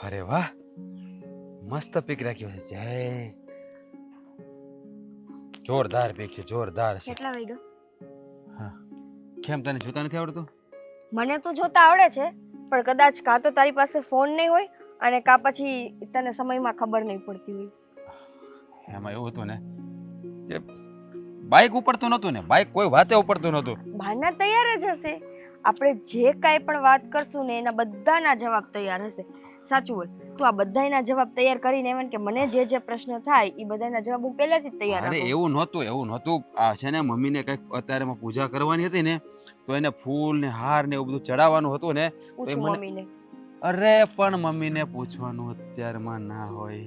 અરે વાહ, મસ્ત પીક રાખ્યો છે. જય, જોરદાર પીક છે, જોરદાર છે. કેટલા વાગ્યા? હા, કેમ તને જોતા નથી આવડતું? મને તો જોતા આવડે છે, પણ કદાચ કાં તો તારી પાસે ફોન નહીં હોય અને કાં પછી તને સમયમાં ખબર નહીં પડતી હોય. એમાં એવું હતું ને કે બાઇક ઉપડતું નહોતું ને, બાઇક કોઈ વાતે ઉપડતું નહોતું. બહાના તૈયાર જ હશે. આપણે જે કાંઈ પણ વાત કરશું ને એના બધાના જવાબ તૈયાર હશે. સાચું બોલ, તું આ બધાયના જવાબ તૈયાર કરીને એમ કે મને જે પ્રશ્ન થાય એ બધાના જવાબ હું પહેલેથી જ તૈયાર અરે રાખું. એવું નહોતું. આ છે ને મમ્મીને કંઈક અત્યારેમાં પૂજા કરવાની હતી ને, તો એને ફૂલ ને હાર ને એવું બધું ચડાવવાનું હતું ને, તો એ પૂછું મને મમ્મીને. અરે પણ મમ્મીને પૂછવાનું અત્યારમાં ના હોય.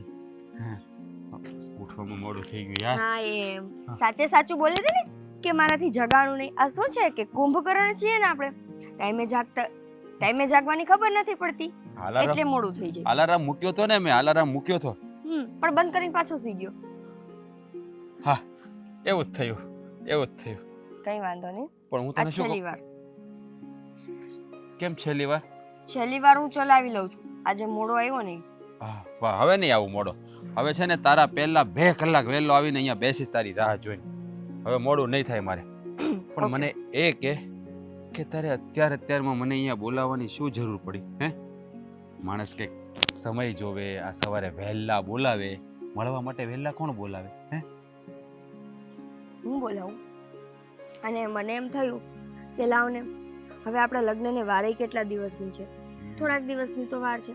હા, ઉઠવામાં મોડું થઈ ગયું યાર. હા એમ સાચે સાચું બોલે છે ને કે મારાથી જગાણું નહીં. આ શું છે કે કુંભકર્ણ છીએ ને આપણે, ટાઈમે જાગવાની ખબર નથી પડતી એટલે મોડું થઈ જાય. અલાર્મ મૂક્યો તો ને, મેં અલાર્મ મૂક્યો તો. પણ બંધ કરીને પાછો સૂઈ ગયો. હા, એવું જ થયું. કઈ વાંધો નહીં. પણ હું આ તને શું છેલ્લી કહું? વાર કેમ છેલ્લી વાર? હું ચલાવી લઉં છું. આજે મોડો આવ્યો નહીં. હા, વાહ, હવે નહીં આવું મોડો. હવે છે ને તારા પહેલા 2 કલાક વહેલો આવીને અહીંયા બેસીશ તારી રાહ જોઈને. હવે મોડું નહીં થાય મારે. પણ મને એ કે તારે અત્યારમાં મને અહીંયા બોલાવવાની શું જરૂર પડી? હે, માણસ કે સમય જોવે, આ સવારે વહેલા બોલાવે, મળવા માટે વહેલા કોણ બોલાવે? હે, હું બોલાવું? અને મને એમ થયું કે લાવને, હવે આપણા લગ્નને વારે કેટલા દિવસની છે? થોડાક દિવસની તો વાર છે,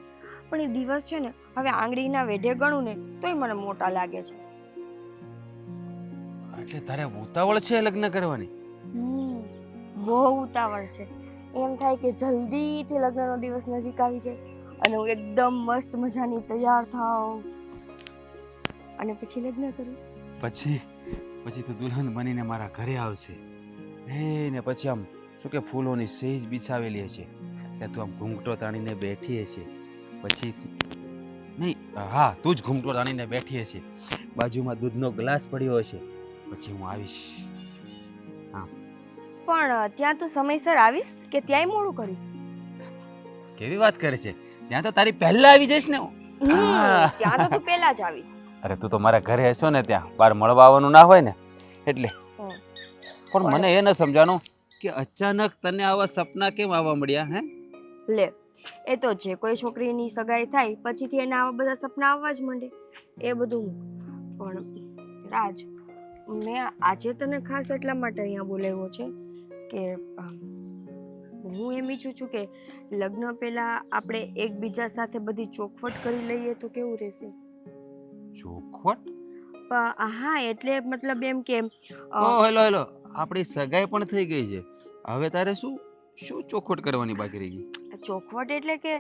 પણ એ દિવસ છે ને હવે આંગળીના વેઢે ગણું ને તોય મને મોટા લાગે છે. એટલે તારે ઉતાવળ છે લગ્ન કરવાની? બહુ ઉતાવળ છે. એમ થાય કે જલ્દીથી લગ્નનો દિવસ નજીક આવી જાય અને હું એકદમ મસ્ત મજાની તૈયાર થાઉં અને પછી લગ્ન કરું. પછી તું દુલ્હન બનીને મારા ઘરે આવશે. ને પછી આમ શું કે ફૂલોની સેજ બિછાવેલી હશે, ત્યાં તું આમ ઘૂંઘટો તાણીને બેઠી હશે. પછી નહીં, હા, તું જ ઘૂંઘટો તાણીને બેઠી હશે, બાજુમાં દૂધનો ગ્લાસ પડ્યો હશે. પછી હું આવીશ. પણ ત્યાં તું સમયસર આવીશ કે ત્યાંય મોડું કરીશ? કેવી વાત કરે છે? ત્યાં તો તારી પહેલા આવી જઈશ ને હું. ત્યાં તો તું પહેલા જ આવીશ. અરે તું તો મારા ઘરે હશો ને, ત્યાં બહાર મળવા આવવાનું ના હોય ને એટલે. પણ મને એ ન સમજાણું કે અચાનક તને આવા સપના કેમ આવવા મળ્યા? હે, લે, એ તો જે કોઈ છોકરીની સગાઈ થાય પછીથી એને આવા બધા સપના આવવા જ માંડે, એ બધું. પણ રાજ, મેં આજે તને ખાસ એટલા માટે અહીંયા બોલાવ્યો છે કે હું એમ ઈચ્છું છું કે લગ્ન પહેલા આપણે એકબીજા સાથે બધી ચોખવટ કરી લઈએ તો કેવું રહેશે? ચોખવટ? હા, એટલે મતલબ એમ કે હેલો, આપણી સગાઈ પણ થઈ ગઈ છે, હવે તારે શું ચોખવટ કરવાની બાકી રહી ગઈ? ચોખવટ એટલે કે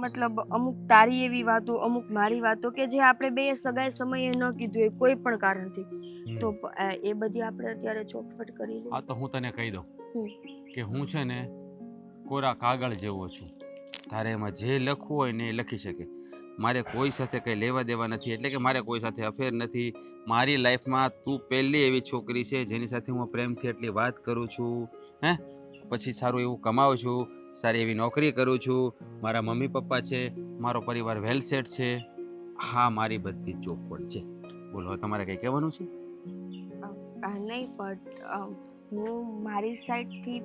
મતલબ અમુક તારી એવી વાતો, અમુક મારી વાતો કે જે આપણે બે સગાઈ સમયે ન કીધું હોય કોઈ પણ કારણથી, તો એ બધી આપણે અત્યારે ચોખવટ કરી લઈએ. હા, તો હું તને કહી દઉં કે હું છે ને કોરા કાગળ જેવો છું. તારે એમાં જે લખવું હોય ને એ લખી શકે. મારે કોઈ સાથે કંઈ લેવા દેવા નથી, એટલે કે મારે કોઈ સાથે અફેર નથી. મારી લાઈફમાં તું પહેલી એવી છોકરી છે જેની સાથે હું પ્રેમથી એટલી વાત કરું છું. હે, પછી સારું એવું કમાઉં છું, સારી એવી નોકરી કરું છું, મારા મમ્મી પપ્પા છે, મારો પરિવાર વેલ સેટ છે. હા, મારી બધી ચોખવટ છે. બોલો, તમારે કંઈ કહેવાનું છે? નહીં, પણ હું મારી સાઈડથી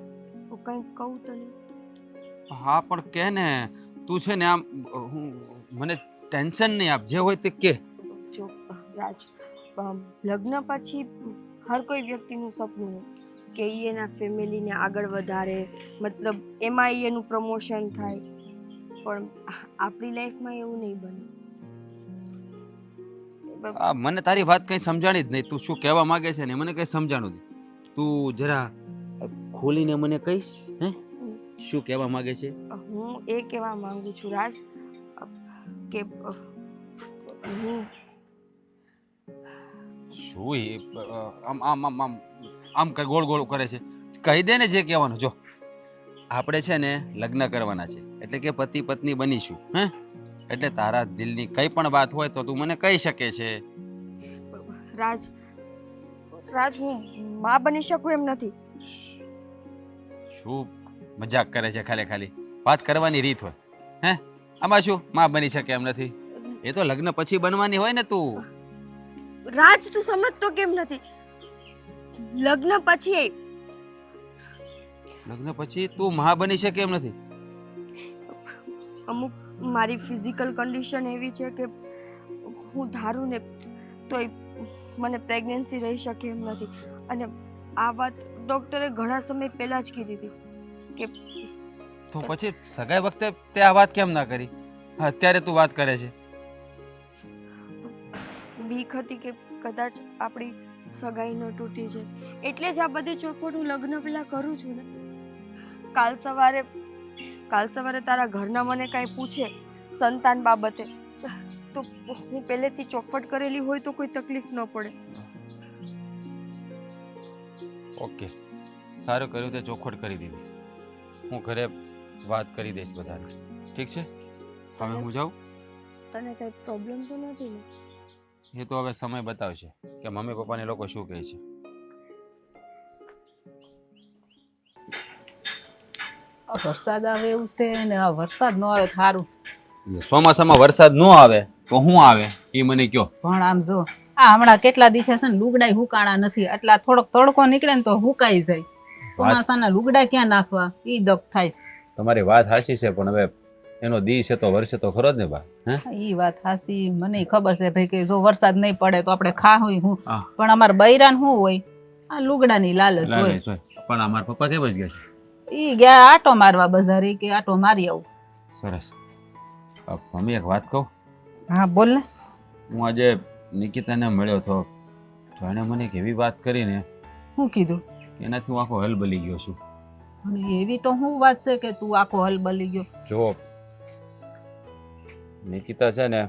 કંઈક કહું તો નહીં? હા, પણ કે ને, તું છે ને આમ મને ટેન્શન નહીં આપ, જે હોય તે કે. જો રાજ, લગ્ન પછી હર કોઈ વ્યક્તિનું સપનું હોય કે એ એના ફેમિલીને આગળ વધારે, મતલબ એમાં એનું પ્રમોશન થાય, પણ આપણી લાઈફમાં એવું નહીં બને. મને તારી વાત કંઈ સમજાણી જ નહીં. તું શું કહેવા માંગે છે ને મને કંઈ સમજાણું નહીં. તું જરા ખોલીને મને કહીશ? હે, શું કહેવા માંગે છે? હું એ કહેવા માંગુ છું રાજ કે હું શું આમ ગોળ ગોળ કરે છે? કહી દે ને જે કહેવાનું. જો, આપણે છે ને લગ્ન કરવાના છે, એટલે કે પતિ પત્ની બનીશું. હે, એટલે તારા દિલની કઈ પણ વાત હોય તો તું મને કહી શકે છે. રાજ, હું માં બની શકું એમ નથી. શું મજાક કરે છે? ખાલી વાત કરવાની રીત હોય. હે, આમાં શું માં બની શકે એમ નથી? એ તો લગ્ન પછી બનવાની હોય ને. તું રાજ તું સમજતો કેમ નથી? લગ્ન પછી લગ્ન પછી તું માં બની શકે એમ નથી? અમુક મારી ફિઝિકલ કન્ડિશન એવી છે કે હું ધારું ને તોય મને પ્રેગ્નન્સી રહી શકે એમ નથી. અને આ વાત ડૉક્ટરે ઘણા સમય પહેલાં જ કીધી હતી કે તો પછી સગાઈ વખતે તે આ વાત કેમ ના કરી? અત્યારે તું વાત કરે છે. બીક હતી કે કદાચ આપણી સગાઈ ન તૂટી જાય, એટલે જ આ બધી ચોખવટ હું લગ્ન પહેલાં કરું છું ને. કાલ સવારે તારા ઘરના મને કાંઈ પૂછે સંતાન બાબતે તો હું પહેલેથી ચોખવટ કરેલી હોય તો કોઈ તકલીફ ન પડે. ઓકે, સારું કર્યું તે ચોખવટ કરી દીધી. હું ઘરે વાત કરી દઈશ બધાને. ઠીક છે, હવે હું જાઉં? તને કંઈ પ્રોબ્લેમ તો નથી ને? એ તો હવે સમય બતાવશે કે મમ્મી પપ્પાને લોકો શું કહે છે. વરસાદ આવે એવું છે ને આ વરસાદ ન આવે સારું. ચોમાસામાં વરસાદ ન આવે તો શું આવે એ મને કયો. પણ આમ જો આ હમણાં કેટલા દિવસ છે ને લુગડાય હુકાણા નથી, એટલા થોડોક તડકો નીકળે ને તો હુકાઈ જાય. ચોમાસાના લુગડા ક્યાં નાખવા ઈ દક થાય. તમારી વાત સાચી છે, પણ હવે એનો દી છે તો વર્ષે તો ખરો જ ને બા. ઈ વાત સાચી, મને ખબર છે ભાઈ કે જો વરસાદ નહીં પડે તો આપણે ખાવું હું, હા. પણ અમાર બૈરાન શું હોય આ લુગડાની લાલચ હોય. લાગે છે. પણ અમારા પપ્પા કેમ જ ગયા છે? ઈ ગયા આટો મારવા બજારે કે આટો મારી આવું. સરસ. મમ્મી એક વાત કહું? હા બોલ ને. હું આજે નિકિતાને મળ્યો હતો તો એણે મને એક એવી વાત કરી ને. શું કીધું? એનાથી હું આખો હલબલી ગયો છું. અને એવી તો શું વાત છે કે તું આખો હલબલી ગયો? જો નિકિતા છે ને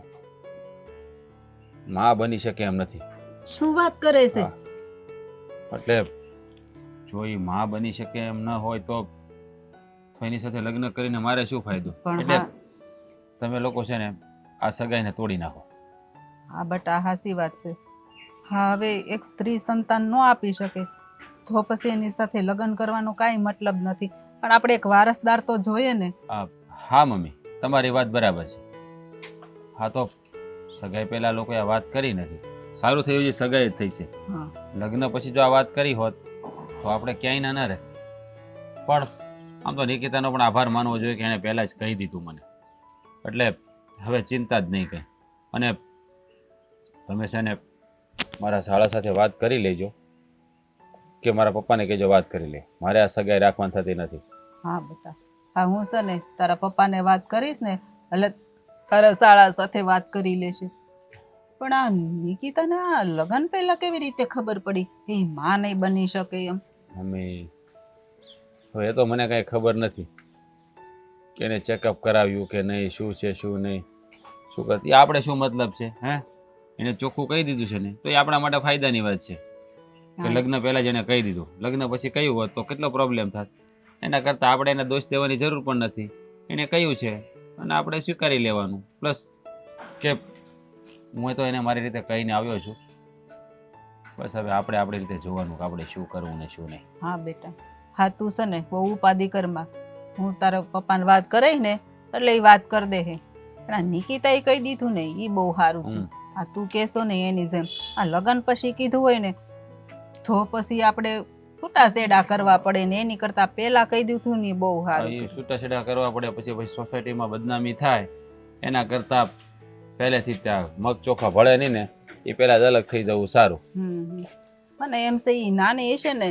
માં બની શકે એમ નથી. શું વાત કરે છે? એટલે જો એ માં બની શકે એમ ન હોય તો એની સાથે લગ્ન કરીને મારે શું ફાયદો? એટલે તમે લોકો છે ને આ સગાઈને તોડી નાખો. હા બટ આ હાસી વાત છે. હા હવે એક સ્ત્રી સંતાન ન આપી શકે તો પછી એની સાથે લગ્ન કરવાનો કાંઈ મતલબ નથી, પણ આપણે એક વારસદાર તો જોઈએ ને. હા મમ્મી, તમારી વાત બરાબર છે. હા તો સગાઈ પહેલા લોકોએ આ વાત કરી નથી. સારું થયું છે સગાઈ જ થઈ છે. લગ્ન પછી જો આ વાત કરી હોત તો આપણે ક્યાંય ના રહે. પણ આમ તો નિકિતાનો પણ આભાર માનવો જોઈએ કે એણે પહેલાં જ કહી દીધું મને. એટલે હવે ચિંતા જ નહીં કંઈ. અને તમે છે ને મારા શાળા સાથે વાત કરી લેજો કે મારા પપ્પાને કહેજો વાત કરી લે. મારે આ સગાઈ રાખવાની થતી નથી. હા બેટા, હા હું છે ને તારા પપ્પાને વાત કરીશ ને એટલે તારા શાળા સાથે વાત કરી લેશે. પણ આ નિકિતાને આ લગ્ન પહેલા કેવી રીતે ખબર પડી કે ઈ માં નહીં બની શકે એમ? મમ્મી હવે એ તો મને કાંઈ ખબર નથી કે એને ચેકઅપ કરાવ્યું કે નહીં, શું છે શું નહીં, શું કરતી આપણે શું મતલબ છે? એને ચોખ્ખું કહી દીધું છે ને તો એ આપણા માટે ફાયદાની વાત છે કે લગ્ન પહેલાં જ એને કહી દીધું. લગ્ન પછી કહ્યું હોત તો કેટલો પ્રોબ્લેમ થાત. એના કરતાં આપણે એને દોષ દેવાની જરૂર પણ નથી. એને કહ્યું છે અને આપણે સ્વીકારી લેવાનું. પ્લસ કે હું તો એને મારી રીતે કહીને આવ્યો છું. બસ હવે આપણે આપણી રીતે જોવાનું કે આપણે શું કરવું ને શું નહીં. હા બેટા, હા તું છે ને બહુ ઉપાધિ કરમાં. હું તારા પપ્પાને વાત કરાઈ ને એટલે એ વાત કરી દે હે. પણ આ નિકિતા એ કહી દીધું ને એ બહુ સારું થયું. આ તું કહેશો ને એની જેમ આ લગ્ન પછી કીધું હોય ને તો પછી આપણે છૂટાછેડા કરવા પડે ને એની કરતા પહેલા કહી દીધું ને બહુ સારું. છૂટાછેડા કરવા પડે પછી સોસાયટીમાં બદનામી થાય એના કરતા પહેલેથી ત્યાં મગ ચોખા ભળે નહીં ને એ પહેલા જ અલગ થઈ જવું સારું. મને એમ છે એ નાની હશે ને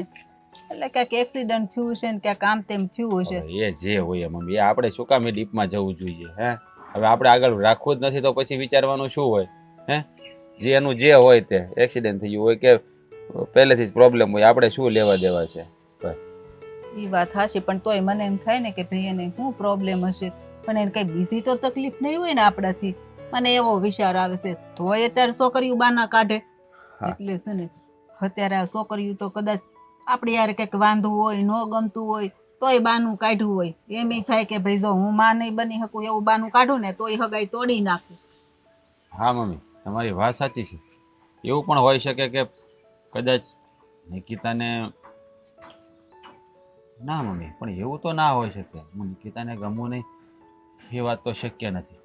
એટલે ક્યાંક એક્સિડન્ટ થયું છે ને ક્યાંક આમ તેમ થયું હશે. એ જે હોય મમ્મી, એ આપણે શું કામ ડીપમાં જવું જોઈએ? હવે આપણે આગળ રાખવું જ નથી તો પછી વિચારવાનું શું હોય? જે એનું જે હોય તે એક્સિડન્ટ થઈ ગયું હોય કે પહેલેથી જ પ્રોબ્લેમ હોય, આપણે શું લેવા દેવા છે? એ વાત હાશી, પણ તોય મને એમ થાય ને કે ભાઈ એને શું પ્રોબ્લેમ હશે, પણ એને કઈ બીજી તો તકલીફ નહીં હોય ને આપણાથી. મને એવો વિચાર આવે છે તોય અત્યારે છોકરીઓ બાના કાઢે. એટલે છે ને અત્યારે આ છોકરીઓ તો કદાચ આપણી યાર કંઈક વાંધવું હોય, ન ગમતું હોય તોય બાનું કાઢ્યું હોય. એમ થાય કે ભાઈ જો હું માં નહીં બની શકું એવું બાનું કાઢું ને તોય હગાઈ તોડી નાખું. હા મમ્મી, તમારી વાત સાચી છે. એવું પણ હોઈ શકે કે કદાચ નિકિતાને ના મમ્મી, પણ એવું તો ના હોઈ શકે. હું નિકિતાને ગમું નહીં એ વાત તો શક્ય નથી.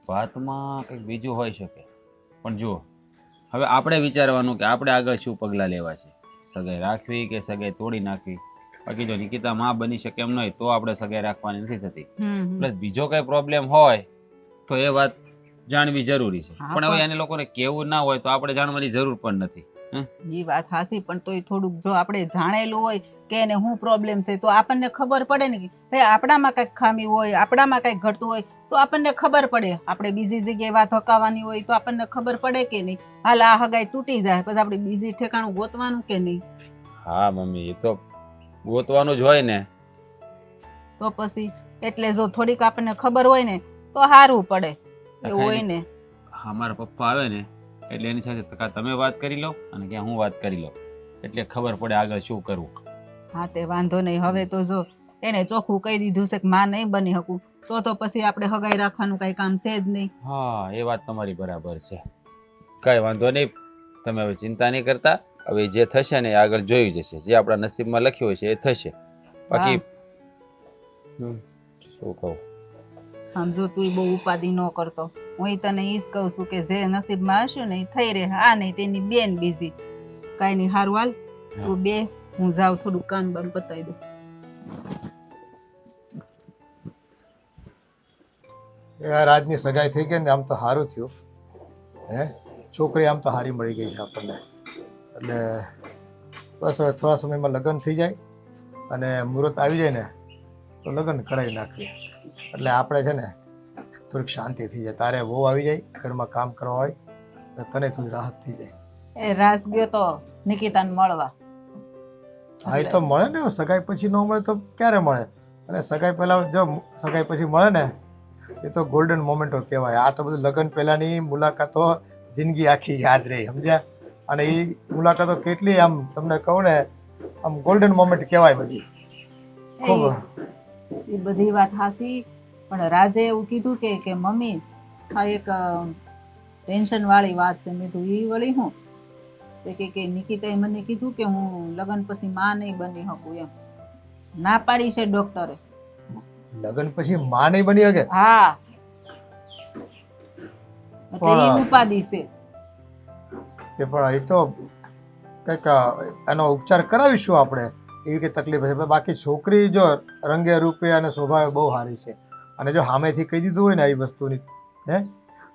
વાતમાં કંઈક બીજું હોઈ શકે. પણ જુઓ, હવે આપણે વિચારવાનું કે આપણે આગળ શું પગલાં લેવા છે. સગાઈ રાખવી કે સગાઈ તોડી નાખવી. બાકી જો નિકિતા માં બની શકે એમ નહીં તો આપણે સગાઈ રાખવાની નથી થતી. પ્લસ બીજો કઈ પ્રોબ્લેમ હોય તો એ વાત જાણવી જરૂરી છે. હા, પણ હવે પણ- એને લોકોને કેવું ના હોય તો આપણે જાણવાની જરૂર પણ નથી. એ વાત હાસી, પણ તોય થોડુંક જો આપણે જાણેલું હોય કે એને શું પ્રોબ્લેમ છે તો આપણને ખબર પડે ને કે ભાઈ આપણામાં કંઈક ખામી હોય, આપણામાં કંઈક ઘટતું હોય તો આપણને ખબર પડે. આપણે બીજી જગ્યાએ વાત હકાવવાની હોય તો આપણને ખબર પડે કે નહીં. હાલ આ હગાઈ તૂટી જાય પછી આપણે બીજી ઠેકાણું ગોતવાનું કે નહીં. હા મમ્મી, એ તો ગોતવાનું જ હોય ને. તો પછી એટલે જો થોડીક આપણને ખબર હોય ને તો સારું પડે. એવું હોય ને. હા, મારા પપ્પા આવે ને એટલે એની સાથે કાં તમે વાત કરી લો અને ક્યાં હું વાત કરી લો એટલે ખબર પડે આગળ શું કરવું. હા તે વાંધો નહીં. હવે તો જો એને ચોખ્ખું કહી દીધું છે કે માં નહીં બની શકું તો પછી આપણે હગાઈ રાખવાનું કઈ કામ છે જ નહીં. હા, એ વાત તમારી બરાબર છે. કાંઈ વાંધો નહીં, તમે હવે ચિંતા નહીં કરતા. હવે જે થશે ને એ આગળ જોઈ જશે. જે આપણા નસીબમાં લખ્યું હોય છે એ થશે. બાકી શું કહું, આમ જો તું બહુ ઉપાધિ ન કરતો. હું તને ઈ જ કહું છું કે જે નસીબમાં હશે ને એ થઈ રહે. આ નહીં તેની બેન બીજી કઈ નહીં. હારું હાલ તું બે, હું જાઉં થોડું કામ બામ પતાવી દઉં. યાર આજની સગાઈ થઈ ગઈ ને આમ તો સારું થયું. છોકરી આમ તો સારી મળી ગઈ છે આપણને. એટલે બસ હવે થોડા સમયમાં લગ્ન થઈ જાય અને મુહૂર્ત આવી જાય ને તો લગ્ન કરાવી નાખીએ. એટલે આપણે છે ને થોડીક શાંતિ થઈ જાય. તારે વહુ આવી જાય, ઘરમાં કામ કરવા હોય અને તને થોડી રાહત થઈ જાય. એ રાસ ગયો તો નિકિતાને મળવા. હા, એ તો મળે ને. સગાઈ પછી ન મળે તો ક્યારે મળે? અને સગાઈ પહેલાં જો સગાઈ પછી મળે ને એ તો ગોલ્ડન મોમેન્ટો કહેવાય. આ તો બધું લગ્ન પહેલાંની મુલાકાતો જિંદગી આખી યાદ રહી, સમજ્યા? અને એ મુલાકાતો કેટલી આમ તમને કહું ને આમ ગોલ્ડન મોમેન્ટ કહેવાય બધી. ખૂબ એ બધી વાત હાસી, પણ રાજે એવું કીધું કે મમ્મી આ એક ટેન્શન વાળી વાત છે. મેં કીધું ઈ વળી હું? કે નિકિતાએ મને કીધું કે હું લગ્ન પછી માં નહીં બની શકું એમ. ના પાડી છે ડોક્ટરે. લગ્ન પછી માં નહીં બની શકે? હા, એટલે ઈ ઉપાધિ છે. કે પણ એ તો કંઈક એનો ઉપચાર કરાવીશું આપણે. એવી કંઈ તકલીફ હશે. બાકી છોકરી જો રંગે રૂપે અને સ્વભાવે બહુ સારી છે અને જો સામેથી કહી દીધું હોય ને આવી વસ્તુની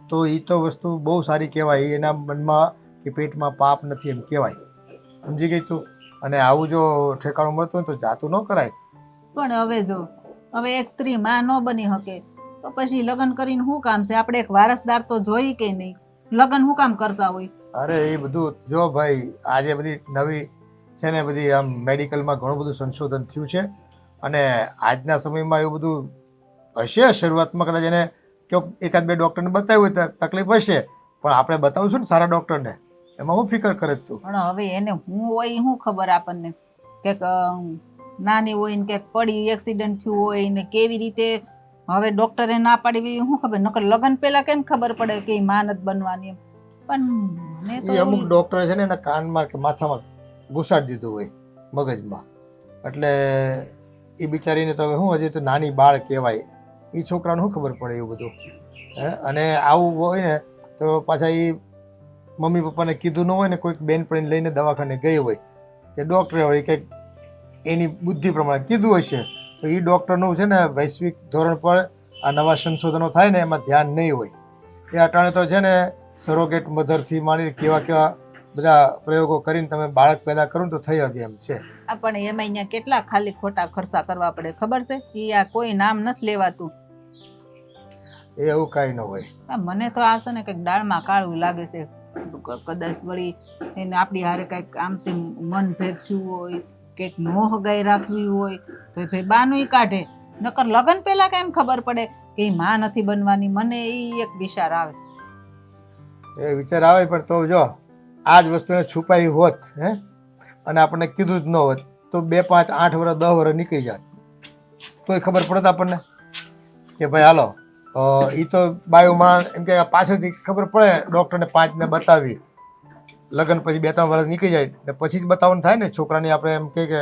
તો એ તો વસ્તુ બહુ સારી કહેવાય. એના મનમાં કે પેટમાં પાપ નથી એમ કહેવાય. સમજી ગઈ તું? અને આવું જો ઠેકાણું મળતું હોય તો જાતું ન કરાય. પણ હવે જો હવે એક સ્ત્રી માં ન બની શકે તો પછી લગ્ન કરીને શું કામ છે? આપણે એક વારસદાર તો જોઈ કે નહીં. લગ્ન શું કામ કરતા હોય? અરે એ બધું જો ભાઈ, આજે બધી નવી છે ને બધી આમ મેડિકલમાં ઘણું બધું સંશોધન થયું છે અને આજના સમયમાં એવું બધું હશે. શરૂઆતમાં કદાચ એને એકાદ બે ડૉક્ટરને બતાવ્યું હોય તો તકલીફ હશે, પણ આપણે બતાવશું ને સારા ડૉક્ટરને. એમાં હું ફિકર કરે તું? પણ હવે એને હું હોય શું ખબર આપણને? કે નાની હોય ને ક્યાંક પડી એક્સિડન્ટ થયું હોય ને કેવી રીતે હવે ડોક્ટરે ના પાડી શું ખબર? નકર લગ્ન પહેલા કેમ ખબર પડે કે માં નથી બનવાની એમ? પણ મને તો એ અમુક ડૉક્ટરે છે ને એના કાનમાં કે માથામાં ઘુસાડી દીધું હોય મગજમાં. એટલે એ બિચારીને તો હવે શું, હજી તો નાની બાળ કહેવાય. એ છોકરાને શું ખબર પડે એવું બધું? અને આવું હોય ને તો પાછા એ મમ્મી પપ્પાને કીધું ન હોય ને કોઈક બેનપણીને લઈને દવાખાને ગઈ હોય કે ડૉક્ટરે હોય કંઈક એની બુદ્ધિ પ્રમાણે કીધું હશે તો એ ડૉક્ટરનું છે ને વૈશ્વિક ધોરણ પર આ નવા સંશોધનો થાય ને એમાં ધ્યાન નહીં હોય. એ અટાણે તો છે ને સરોગેટ મધરથી માંડી કેવા બધા પ્રયોગો કરીને તમે બાળક પેદા કરો ને તો થઈ શકે એમ છે. પણ એમાં અહીંયા કેટલા ખાલી ખોટા ખર્ચા કરવા પડે ખબર છે? ઈ આ કોઈ નામ નથી લેવાતું. એ એવું કાંઈ ન હોય. મને તો આ છે ને કંઈક દાળમાં કાળું લાગે છે. કદાચ વળી એને આપણી હારે કંઈક આમ તેમ મન ભેદ થયું હોય, કંઈક મોહ હગાઈ રાખવી હોય તો ભાઈ બાનું કાઢે. નકર લગ્ન પહેલા કેમ ખબર પડે કે માં નથી બનવાની? મને ઈ એક વિચાર આવે છે. એ વિચાર આવે પણ તો જો આ જ વસ્તુને છુપાઈ હોત અને આપણને કીધું જ ન હોત તો 2, 5, 8 વર્ષ 10 વર્ષ નીકળી જાત તોય ખબર પડત આપણને કે ભાઈ હાલો એ તો બાયુમાં એમ કે પાછળથી ખબર પડે. ડૉક્ટરને 5ને બતાવી, લગ્ન પછી 2-3 વર્ષ નીકળી જાય ને પછી જ બતાવવાનું થાય ને. છોકરાની આપણે એમ કે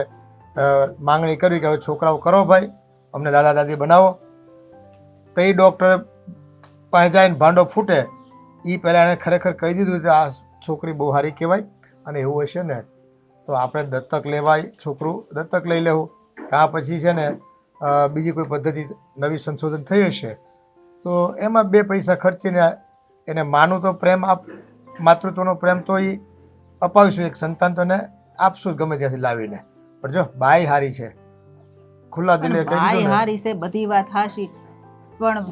માંગણી કરવી કે હવે છોકરાઓ કરો ભાઈ, અમને દાદા દાદી બનાવો. તો એ ડૉક્ટર પાસે જઈને ભાંડો ફૂટે એ પહેલાં એણે ખરેખર કહી દીધું કે આ છોકરી બહુ સારી કહેવાય અને એવું હશે ને તો આપણે દત્તક લેવાય, છોકરું દત્તક લઈ લેવું. આ પછી છે ને બીજી કોઈ પદ્ધતિ નવી સંશોધન થઈ હશે તો એમાં 2 પૈસા ખર્ચીને એને માનું તો પ્રેમ માતૃત્વનો પ્રેમ તો એ અપાવીશું, એક સંતાન તો એને આપશું ગમે ત્યાંથી લાવીને. પણ જો બાઈ હારી છે, ખુલ્લા દિલે કહી ભાઈ દીધું ને. હારી છે, બધી વાત હાશી, પણ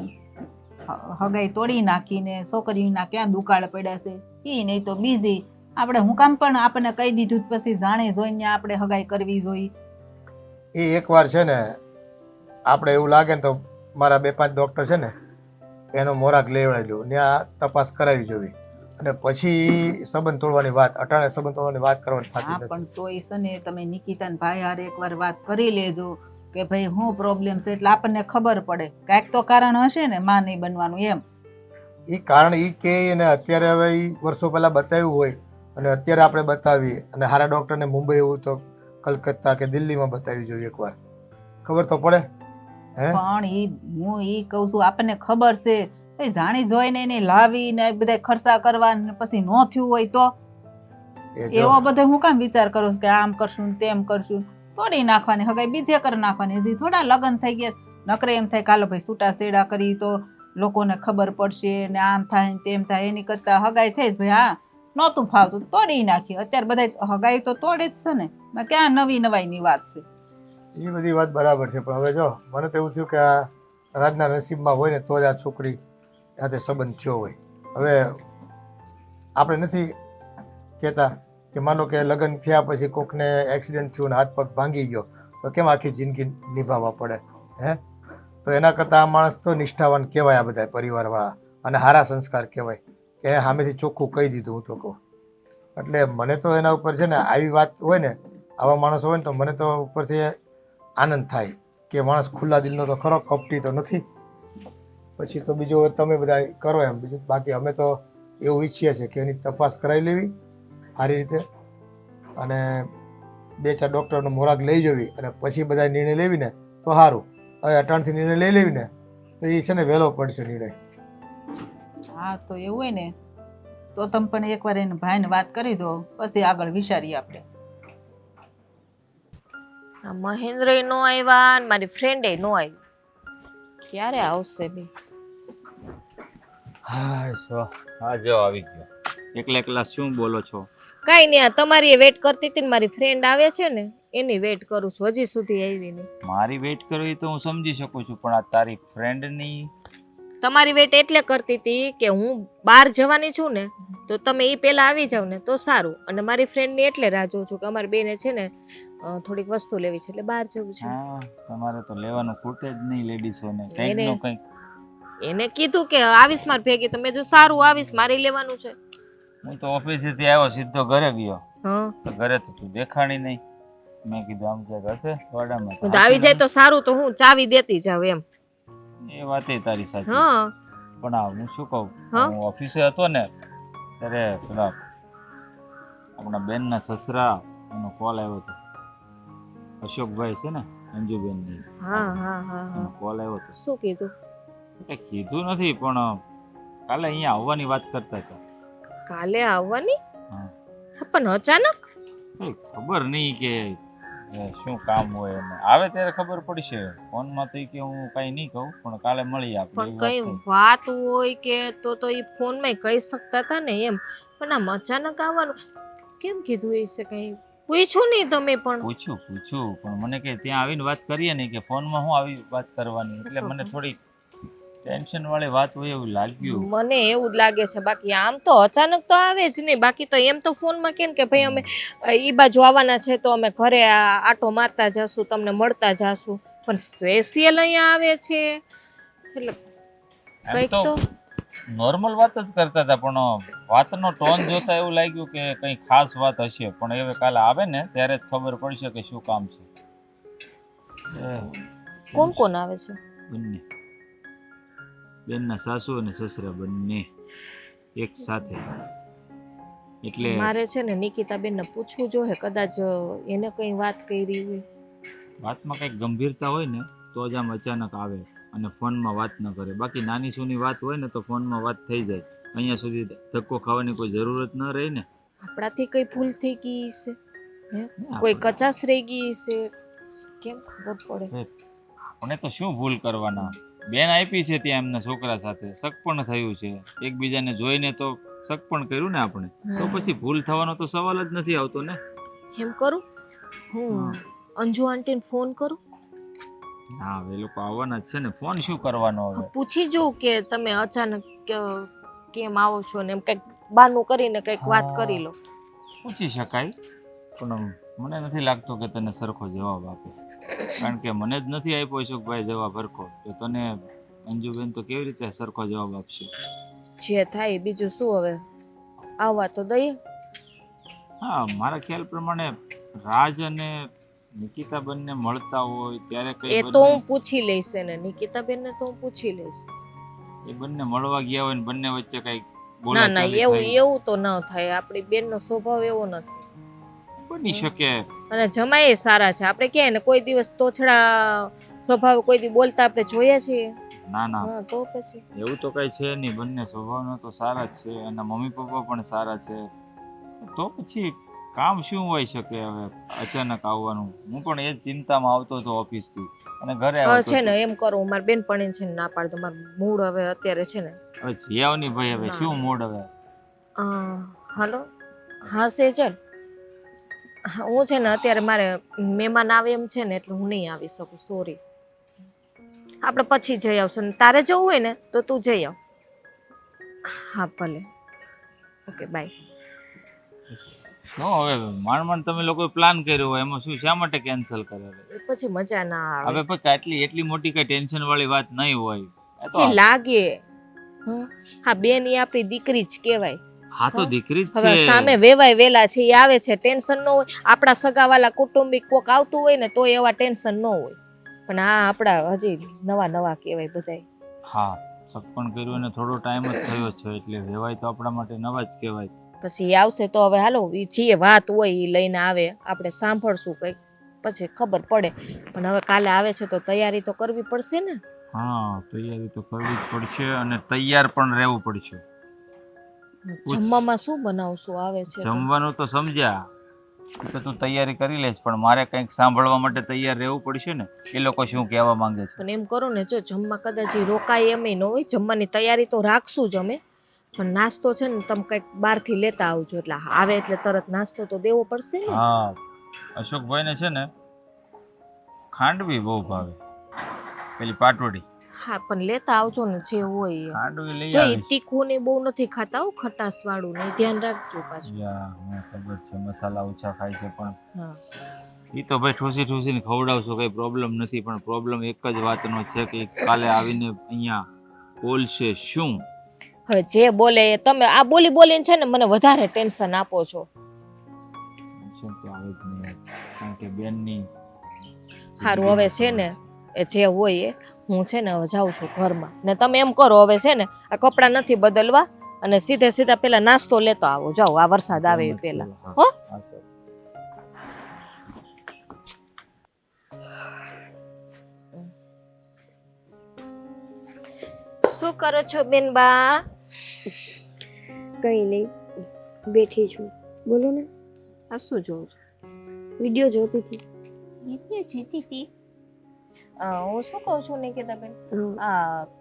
હગાઈ તોડી નાખીને છોકરીના ક્યાં દુકાળ પડ્યા છે ઈ નહીં તો બીજી. આપણે હું કામ પણ આપણને કહી દીધું પછી જાણી જોઈને આપણે હગાઈ કરવી જોઈએ. એ એકવાર છે ને આપણે એવું લાગે ને તો મારા 2-5 ડૉક્ટર છે ને એનો મોરાક લેવડાવી લો, ત્યાં તપાસ કરાવી જોવી અને પછી સંબંધ તોડવાની વાત, અટાણે સંબંધ તોડવાની વાત કરવાની થતી હા નથી. પણ તોય છે ને તમે નિકિતાન ભાઈ હારે એકવાર વાત કરી લેજો કે ભાઈ શું પ્રોબ્લેમ છે, એટલે આપણને ખબર પડે. કાંઈક તો કારણ હશે ને માં નહીં બનવાનું એમ. એ કારણ એ કે એને અત્યારે હવે એ વર્ષો પહેલાં બતાવ્યું હોય અને અત્યારે આપણે બતાવીએ અને સારા ડૉક્ટરને મુંબઈ એવું તો કલકત્તા કે દિલ્હીમાં બતાવી જોઈએ એકવાર, ખબર તો પડે. હે પણ હું કહું છું આપણને ખબર છે, એ જાણી જોઈને એને લાવી ને બધા ખર્ચા કરવા ને પછી નો થયું હોય તો એ જો એવો બધો હું કામ વિચાર કરું છું કે આમ કરશું ને તેમ કરશું. તોડી નાખવાની હગાઈ બીજે કરી નાખવાની. હજી થોડા લગ્ન થઈ ગયા, નકરે એમ થાય કાલો ભાઈ છૂટા છેડા કરી તો લોકોને ખબર પડશે ને આમ થાય ને તેમ થાય, એની કરતા હગાઈ થઈ જ ભાઈ હા નહોતું ફાવતું તોડી નાખી. અત્યારે બધા હગાઈ તો તોડે જ છે ને, ક્યાં નવી નવાઈની વાત છે. એ બધી વાત બરાબર છે પણ હવે જો મને તો એવું થયું કે આ રાજના નસીબમાં હોય ને તો જ આ છોકરી સાથે સંબંધ થયો હોય. હવે આપણે નથી કહેતા કે માનો કે લગ્ન થયા પછી કોકને એક્સિડન્ટ થયું ને હાથ પગ ભાંગી ગયો તો કેમ આખી જિંદગી નિભાવવા પડે? હે તો એના કરતાં આ માણસ તો નિષ્ઠાવાન કહેવાય, આ બધા પરિવારવાળા, અને સારા સંસ્કાર કહેવાય કે સામેથી ચોખ્ખું કહી દીધું. હું તો કહું એટલે મને તો એના ઉપર છે ને આવી વાત હોય ને, આવા માણસો હોય ને તો મને તો ઉપરથી આનંદ થાય કે માણસ ખુલ્લા દિલનો તો ખરો, કપટી તો નથી. પછી તો બીજું તમે બધા કરો એમ, બીજું બાકી અમે તો એવું ઈચ્છીએ છીએ કે એની તપાસ કરાવી લેવી સારી રીતે અને 2-4 ડૉક્ટરનો મોરાક લઈ જવી અને પછી બધા નિર્ણય લેવી ને તો સારું. હવે અટાણથી નિર્ણય લઈ લેવી ને તો એ છે ને વહેલો પડશે નિર્ણય. હા તો એવું હોય ને તો તમે પણ એકવાર એને ભાઈને વાત કરી દો, પછી આગળ વિચારીએ આપણે. આ મહેન્દ્ર નો આવ્યા ને મારી ફ્રેન્ડે નો આવી. ક્યારે આવશે બી? હા જો આવી ગયો. એકલા શું બોલો છો? કઈ નહીં, આ તમારી વેટ કરતી હતી ને મારી ફ્રેન્ડ આવે છે ને એની વેટ કરું છું, હજી સુધી આવી નહીં. મારી વેઇટ કરવી તો હું સમજી શકું છું, પણ આ તારી ફ્રેન્ડની તમારી વેટ એટલે કરતી હતી કે હું બહાર જવાની છું ને તો તમે એ પહેલા આવી જાવ ને તો સારું, અને મારી ફ્રેન્ડની એટલે રાહ જોઉં છું કે અમારી બેને છે ને થોડીક વસ્તુ લેવી છે એટલે બહાર જવું છે. હા તમારે તો લેવાનું ખૂટે જ નહીં લેડીઝોને, કંઈક નો કંઈક. એને કીધું કે આવીશ માર ભેગી, તો મેં જો સારું આવીશ, મારે લેવાનું છે. હું તો ઓફિસેથી આવ્યો સીધો ઘરે ગયો, હા તો ઘરે તો તું દેખાણી નહીં. મેં કીધું આમ ક્યાંક હશે વાડામાં. હું તો આવી જાય તો સારું, તો હું ચાવી દેતી જાવ એમ. એ વાતે તારી સાચી, હા પણ આ હું શું કહું, હા? હું ઓફિસે હતો ને ત્યારે પેલા આપણા બેનના સસરા એનો કોલ આવ્યો હતો. અશોકભાઈ છે ને અંજુબેનની, હા હા હા એનો હા. કોલ આવ્યો હતો. શું કીધું? એ કીધું નથી પણ કાલે અહીંયા આવવાની વાત કરતા હતા. કાલે આવવાની? હા. પણ અચાનક? કઈ ખબર નહીં કે શું કામ હોય, એને આવે ત્યારે ખબર પડશે. ફોનમાં તો કે હું કઈ નહીં કહું, પણ કાલે મળી આપણે. પણ કઈ વાત હોય કે તો એ ફોનમાં કહી શકતા હતા ને એમ, પણ આમ અચાનક આવવાનું કેમ કીધું એ છે? કઈ પૂછ્યું નહીં તમે? પણ પૂછ્યું પણ મને કે ત્યાં આવીને વાત કરીએ ને કે ફોનમાં હું આવી વાત કરવાની, એટલે મને થોડી ટેન્શન વાળી વાત હોય એવું લાગ્યું. મને એવું જ લાગે છે, બાકી આમ તો અચાનક તો આવે જ નહીં. બાકી તો એમ તો ફોનમાં કેમ કે ભાઈ અમે ઈ બાજુ આવવાના છે તો અમે ઘરે આટો મારતા જશું, તમને મળતા જશું, પણ સ્પેશિયલ અહીંયા આવે છે એટલે એમ કંઈક તો તો નોર્મલ વાત જ કરતા હતા, પણ વાતનો ટોન જોતા એવું લાગ્યું કે કંઈ ખાસ વાત હશે. પણ હવે કાલે આવે ને ત્યારે જ ખબર પડશે કે શું કામ છે. કોણ કોણ આવે છે? બંને, બેનના સાસુ અને સસરા બંને એક સાથે. એટલે મારે છે ને નિકિતાબેનને પૂછવું જોઈએ, કદાચ એને કઈ વાત કરી હોય. વાતમાં કંઈક ગંભીરતા હોય ને તો જ આમ અચાનક આવે. અને ફોનમાં વાત ન કરે. બાકી નાની સૂની વાત હોય ને તો ફોનમાં વાત થઈ જાય. અહીંયા સુધી ધક્કો ખાવાની કોઈ જરૂરત ન રહી ને. આપણાથી કઈ ભૂલ થઈ ગઈ છે? હે કોઈ કચાશ રહી ગઈ છે? કેમ ખબર પડે? આપણે તો શું ભૂલ કરવાના? બેન આપી છે ત્યાં એમના છોકરા સાથે, શક પણ થયું છે, એકબીજાને જોઈને તો શક પણ કર્યું ને આપણે, તો પછી ભૂલ થવાનો તો સવાલ જ નથી આવતો ને. એમ કરું હું અંજુ આંટીને ફોન કરું. હા, એ લોકો આવવાના જ છે ને, ફોન શું કરવાનો હવે? પૂછી જોઉં કે તમે અચાનક કેમ આવો છો ને એમ કંઈક બાનું કરીને કંઈક વાત કરી લો. પૂછી શકાય, પણ મને નથી લાગતું કે તને સરખો જવાબ આપે, કારણ કે મને જ નથી આપ્યો અશોકભાઈ જવાબ સરખો, તો તને અંજુબેન તો કેવી રીતે સરખો જવાબ આપશે? જે થાય બીજું શું, હવે આવવા તો દઈએ. હા, મારા ખ્યાલ પ્રમાણે રાજ અને નિકિતા બંને મળતા હોય ત્યારે કઈ એ તો હું પૂછી લઈશ ને, નિકિતાબેન ને તો હું પૂછી લઈશ. એ બંને મળવા ગયા હોય ને બંને વચ્ચે કઈ ના ના, એવું તો ન થાય, આપણી બેનનો સ્વભાવ એવો નથી. બની શકે. અને જમાઈ સારા છે, આપણે ક્યાંય ને કોઈ દિવસ તોછડા સ્વભાવ કોઈ દી બોલતા આપણે જોયા છીએ? ના ના, હા તો પછી એવું તો કઈ છે નહીં, બંને સ્વભાવનો તો સારા જ છે, એના મમ્મી પપ્પા પણ સારા છે, તો પછી કામ શું હોય શકે હવે અચાનક આવવાનું? હું પણ એ જ ચિંતામાં આવતો હતો ઓફિસથી અને ઘરે આવતો છે ને એમ કરું, મારી બેનપણીને છે ને ના પાડ દો, મારું મૂડ હવે અત્યારે છે ને. હવે જીયાવની ભાઈ, હવે શું મૂડ હવે? હાલો, હા સેજલ, હું છે ને અત્યારે મારે મહેમાન આવે એમ છે ને, એટલે હું નહીં આવી શકું, સોરી. આપણે પછી જઈ આવશું, ને તારે જવું હોય ને તો તું જઈ આવ. હા ભલે, ઓકે બાય. શું હવે માંડ તમે લોકોએ પ્લાન કર્યો હોય એમાં શું, શા માટે કેન્સલ કરે? પછી મજા ના આવે. હવે પછી એટલી મોટી કઈ ટેન્શન વાળી વાત નહીં હોય. કે લાગે હા, બેન એ આપણી દીકરી જ કહેવાય. હા તો દીકરી જ હવે છે, સામે વેવાય વેલા છે, એ આવે છે, ટેન્શન ન હોય. આપણા સગાવાલા કુટુંબિક કોક આવતું હોય ને તો એવા ટેન્શન ન હોય, પણ આ આપણા હજી નવા નવા કહેવાય બધાય. હા, સપન કર્યું ને થોડો ટાઈમ જ થયો છે, એટલે વેવાય તો આપણા માટે નવા જ કહેવાય. પછી આવશે તો હવે હાલો, જે વાત હોય એ લઈને આવે, આપણે સાંભળશું કંઈક, પછી ખબર પડે. પણ હવે કાલે આવે છે તો તૈયારી તો કરવી પડશે ને. હા, તૈયારી તો કરવી જ પડશે અને તૈયાર પણ રહેવું પડશે. જમવામાં શું બનાવશું? આવે છે જમવાનું તો સમજ્યા તો તું તૈયારી કરી લેશ, પણ મારે કંઈક સાંભળવા માટે તૈયાર રહેવું પડશે ને, એ લોકો શું કહેવા માંગે છે. પણ એમ કરો ને, જો જમવા કદાચ રોકાય એમ ન હોય, જમવાની તૈયારી તો રાખશું જ અમે, પણ નાસ્તો છે ને તમે કંઈક બહારથી લેતા આવજો, એટલે આવે એટલે તરત નાસ્તો તો દેવો પડશે ને. હા, અશોકભાઈને છે ને ખાંડવી બહુ ભાવે, પેલી પાટવડી. હા, પણ લેતા આવજો ને જે હોય. ખાંડવી લઈ જો આવીશ. તીખું ને બહુ નથી ખાતા, ખટાસ વાળું ને ધ્યાન રાખજો પાછું. મને ખબર છે મસાલા ઓછા ખાય છે, પણ હા, એ તો ભાઈ ઠૂસી ઠૂસીને ખવડાવશો, કઈ પ્રોબ્લેમ નથી, પણ પ્રોબ્લેમ એક જ વાતનો છે કે કાલે આવીને અહીંયા બોલશે શું? હવે જે બોલે એ તમે આ બોલી બોલીને છે ને મને વધારે ટેન્શન આપો છો. ટેન્શન તો આવે જ નહીં, કારણ કે બેનની. સારું, હવે છે ને એ જે હોય એ હું છે ને હવે જાઉં છું ઘરમાં, ને તમે એમ કરો હવે છે ને આ કપડાં નથી બદલવા, અને સીધે સીધા પેલા નાસ્તો લેતો આવો, જાઓ આ વરસાદ આવે એ પેલા. હો, શું કરો છો બેનબા? કંઈ નહીં, બેઠી છું, બોલો ને. આ શું જોઉં છું? વિડીયો જોતી હતી. વિડીયો જોતી હતી? હું શું કહું છું નિકિતાબેન,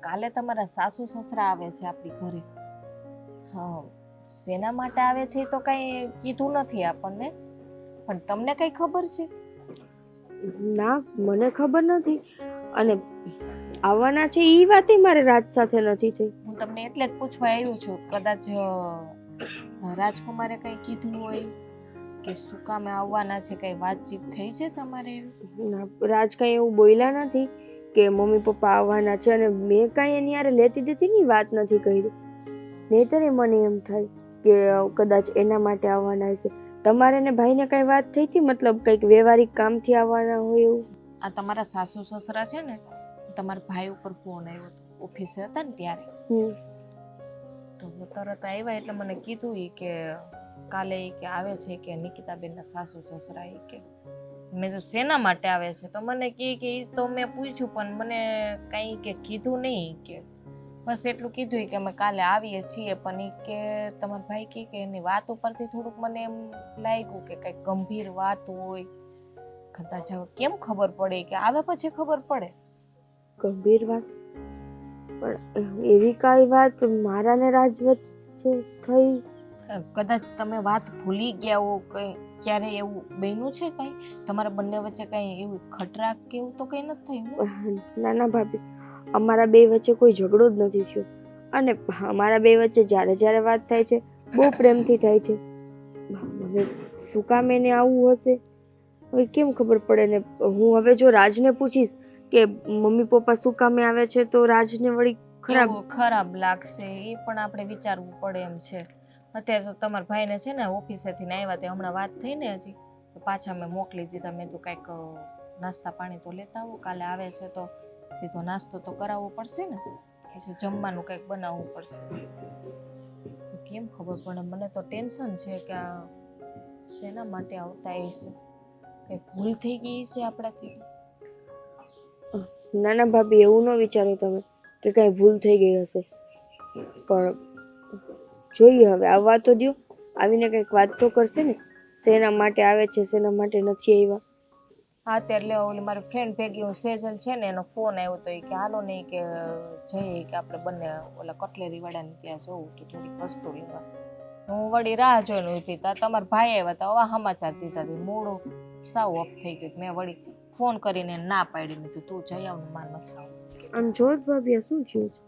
કાલે તમારા સાસુ સસરા આવે છે આપણી ઘરે. હા, શેના માટે આવે છે તો કઈ કીધું નથી આપણને, પણ તમને કઈ ખબર છે? ના, મને ખબર નથી, અને આવવાના છે એ વાત મારે રાજ સાથે નથી થઈ. હું તમને એટલે જ પૂછવા આવ્યું છું, કદાચ રાજકુમારે કઈ કીધું હોય કે શું કામે આવવાના છે, કઈ વાતચીત થઈ છે તમારે એવી? ના, રાજ કઈ એવું બોલ્યા નથી કે મમ્મી પપ્પા આવવાના છે, અને મેં કઈ એની યારે લેતી દેતી ની વાત નથી કરી. નહીંતર મને એમ થાય કે કદાચ એના માટે આવવાના હશે. તમારે ને ભાઈને કઈ વાત થઈ હતી, મતલબ કઈક વ્યવહારિક કામથી આવવાના હોય એવું? આ તમારા સાસુ સસરા છે ને, તમારા ભાઈ ઉપર ફોન આવ્યો હતો, ઓફિસે હતા ને ત્યારે, તો તરત આવ્યા એટલે મને કીધું કે કાલે કે આવે છે કે નિકિતાબેનના સાસુ સસરા કે મેં તો શેના માટે આવે છે તો મને કહે કે ઈ તો મેં પૂછ્યું પણ મને કંઈ કે કીધું નહીં કે બસ એટલું કીધું કે અમે કાલે આવીએ છીએ પણ ઈ કે તમારા ભાઈ કહે કે એની વાત ઉપરથી થોડુંક મને એમ લાગ્યું કે કંઈક ગંભીર વાત હોય કદાચ હવે કેમ ખબર પડે કે આવે પછી ખબર પડે. ગંભીર વાત? પણ એવી કાંઈ વાત મારા ને રાજ વચ્ચે થઈ? કદાચ તમે વાત ભૂલી ગયા હો કંઈ ક્યારે એવું બન્યું છે કંઈ તમારા બંને વચ્ચે કંઈ એવું ખટરાક કે એવું તો કંઈ નથી થયું ને? ના ના ભાભી, અમારા બે વચ્ચે કોઈ ઝઘડો જ નથી થયો અને અમારા બે વચ્ચે જ્યારે જ્યારે વાત થાય છે બહુ પ્રેમથી થાય છે. હવે શું કામ એને આવું હશે હવે કેમ ખબર પડે ને. હું હવે જો રાજને પૂછીશ કે મમ્મી પપ્પા શું કામે આવે છે તો રાજને વળી ખરાબ એવું ખરાબ લાગશે એ પણ આપણે વિચારવું પડે એમ છે. અત્યારે તો તમારા ભાઈને છે ને ઓફિસેથી ને આવ્યા તે હમણાં વાત થઈ ને હજી તો પાછા મેં મોકલી દીધા. મેં તો કાંઈક નાસ્તા પાણી તો લેતા આવું, કાલે આવે છે તો સીધો નાસ્તો તો કરાવવો પડશે ને, પછી જમવાનું કંઈક બનાવવું પડશે. કેમ ખબર પડે? મને તો ટેન્શન છે કે આ શેના માટે આવતા હશે, કંઈ ભૂલ થઈ ગઈ છે આપણાથી. ના ના ભાભી, એવું ન વિચારો તમે કે કાંઈ ભૂલ થઈ ગઈ હશે, પણ જોઈએ હવે આવવા તો દો. આવીને કંઈક વાત તો કરશે ને શેના માટે આવે છે શેના માટે નથી આવ્યા. હા ત્યારે ઓલી મારી ફ્રેન્ડ ભેગી હું સેજલ છે ને એનો ફોન આવ્યો તો એ કે હાલો નહીં કે જઈએ કે આપણે બંને ઓલા કટલેરી વાળાને ત્યાં જવું તો થોડીક વસ્તુ લેવા. હું વળી રાહ જોઈને ઊભી તા તમારા ભાઈ આવ્યા હતા આવા સમાચાર દીધા હતી મોડું સાવ ઓફ થઈ ગયું. મેં વળી ફોન કરીને ના પાડી મેં તું જઈ આવ ને માર નથી આવું. આમ જો જ ભાભી આ શું થયું છે?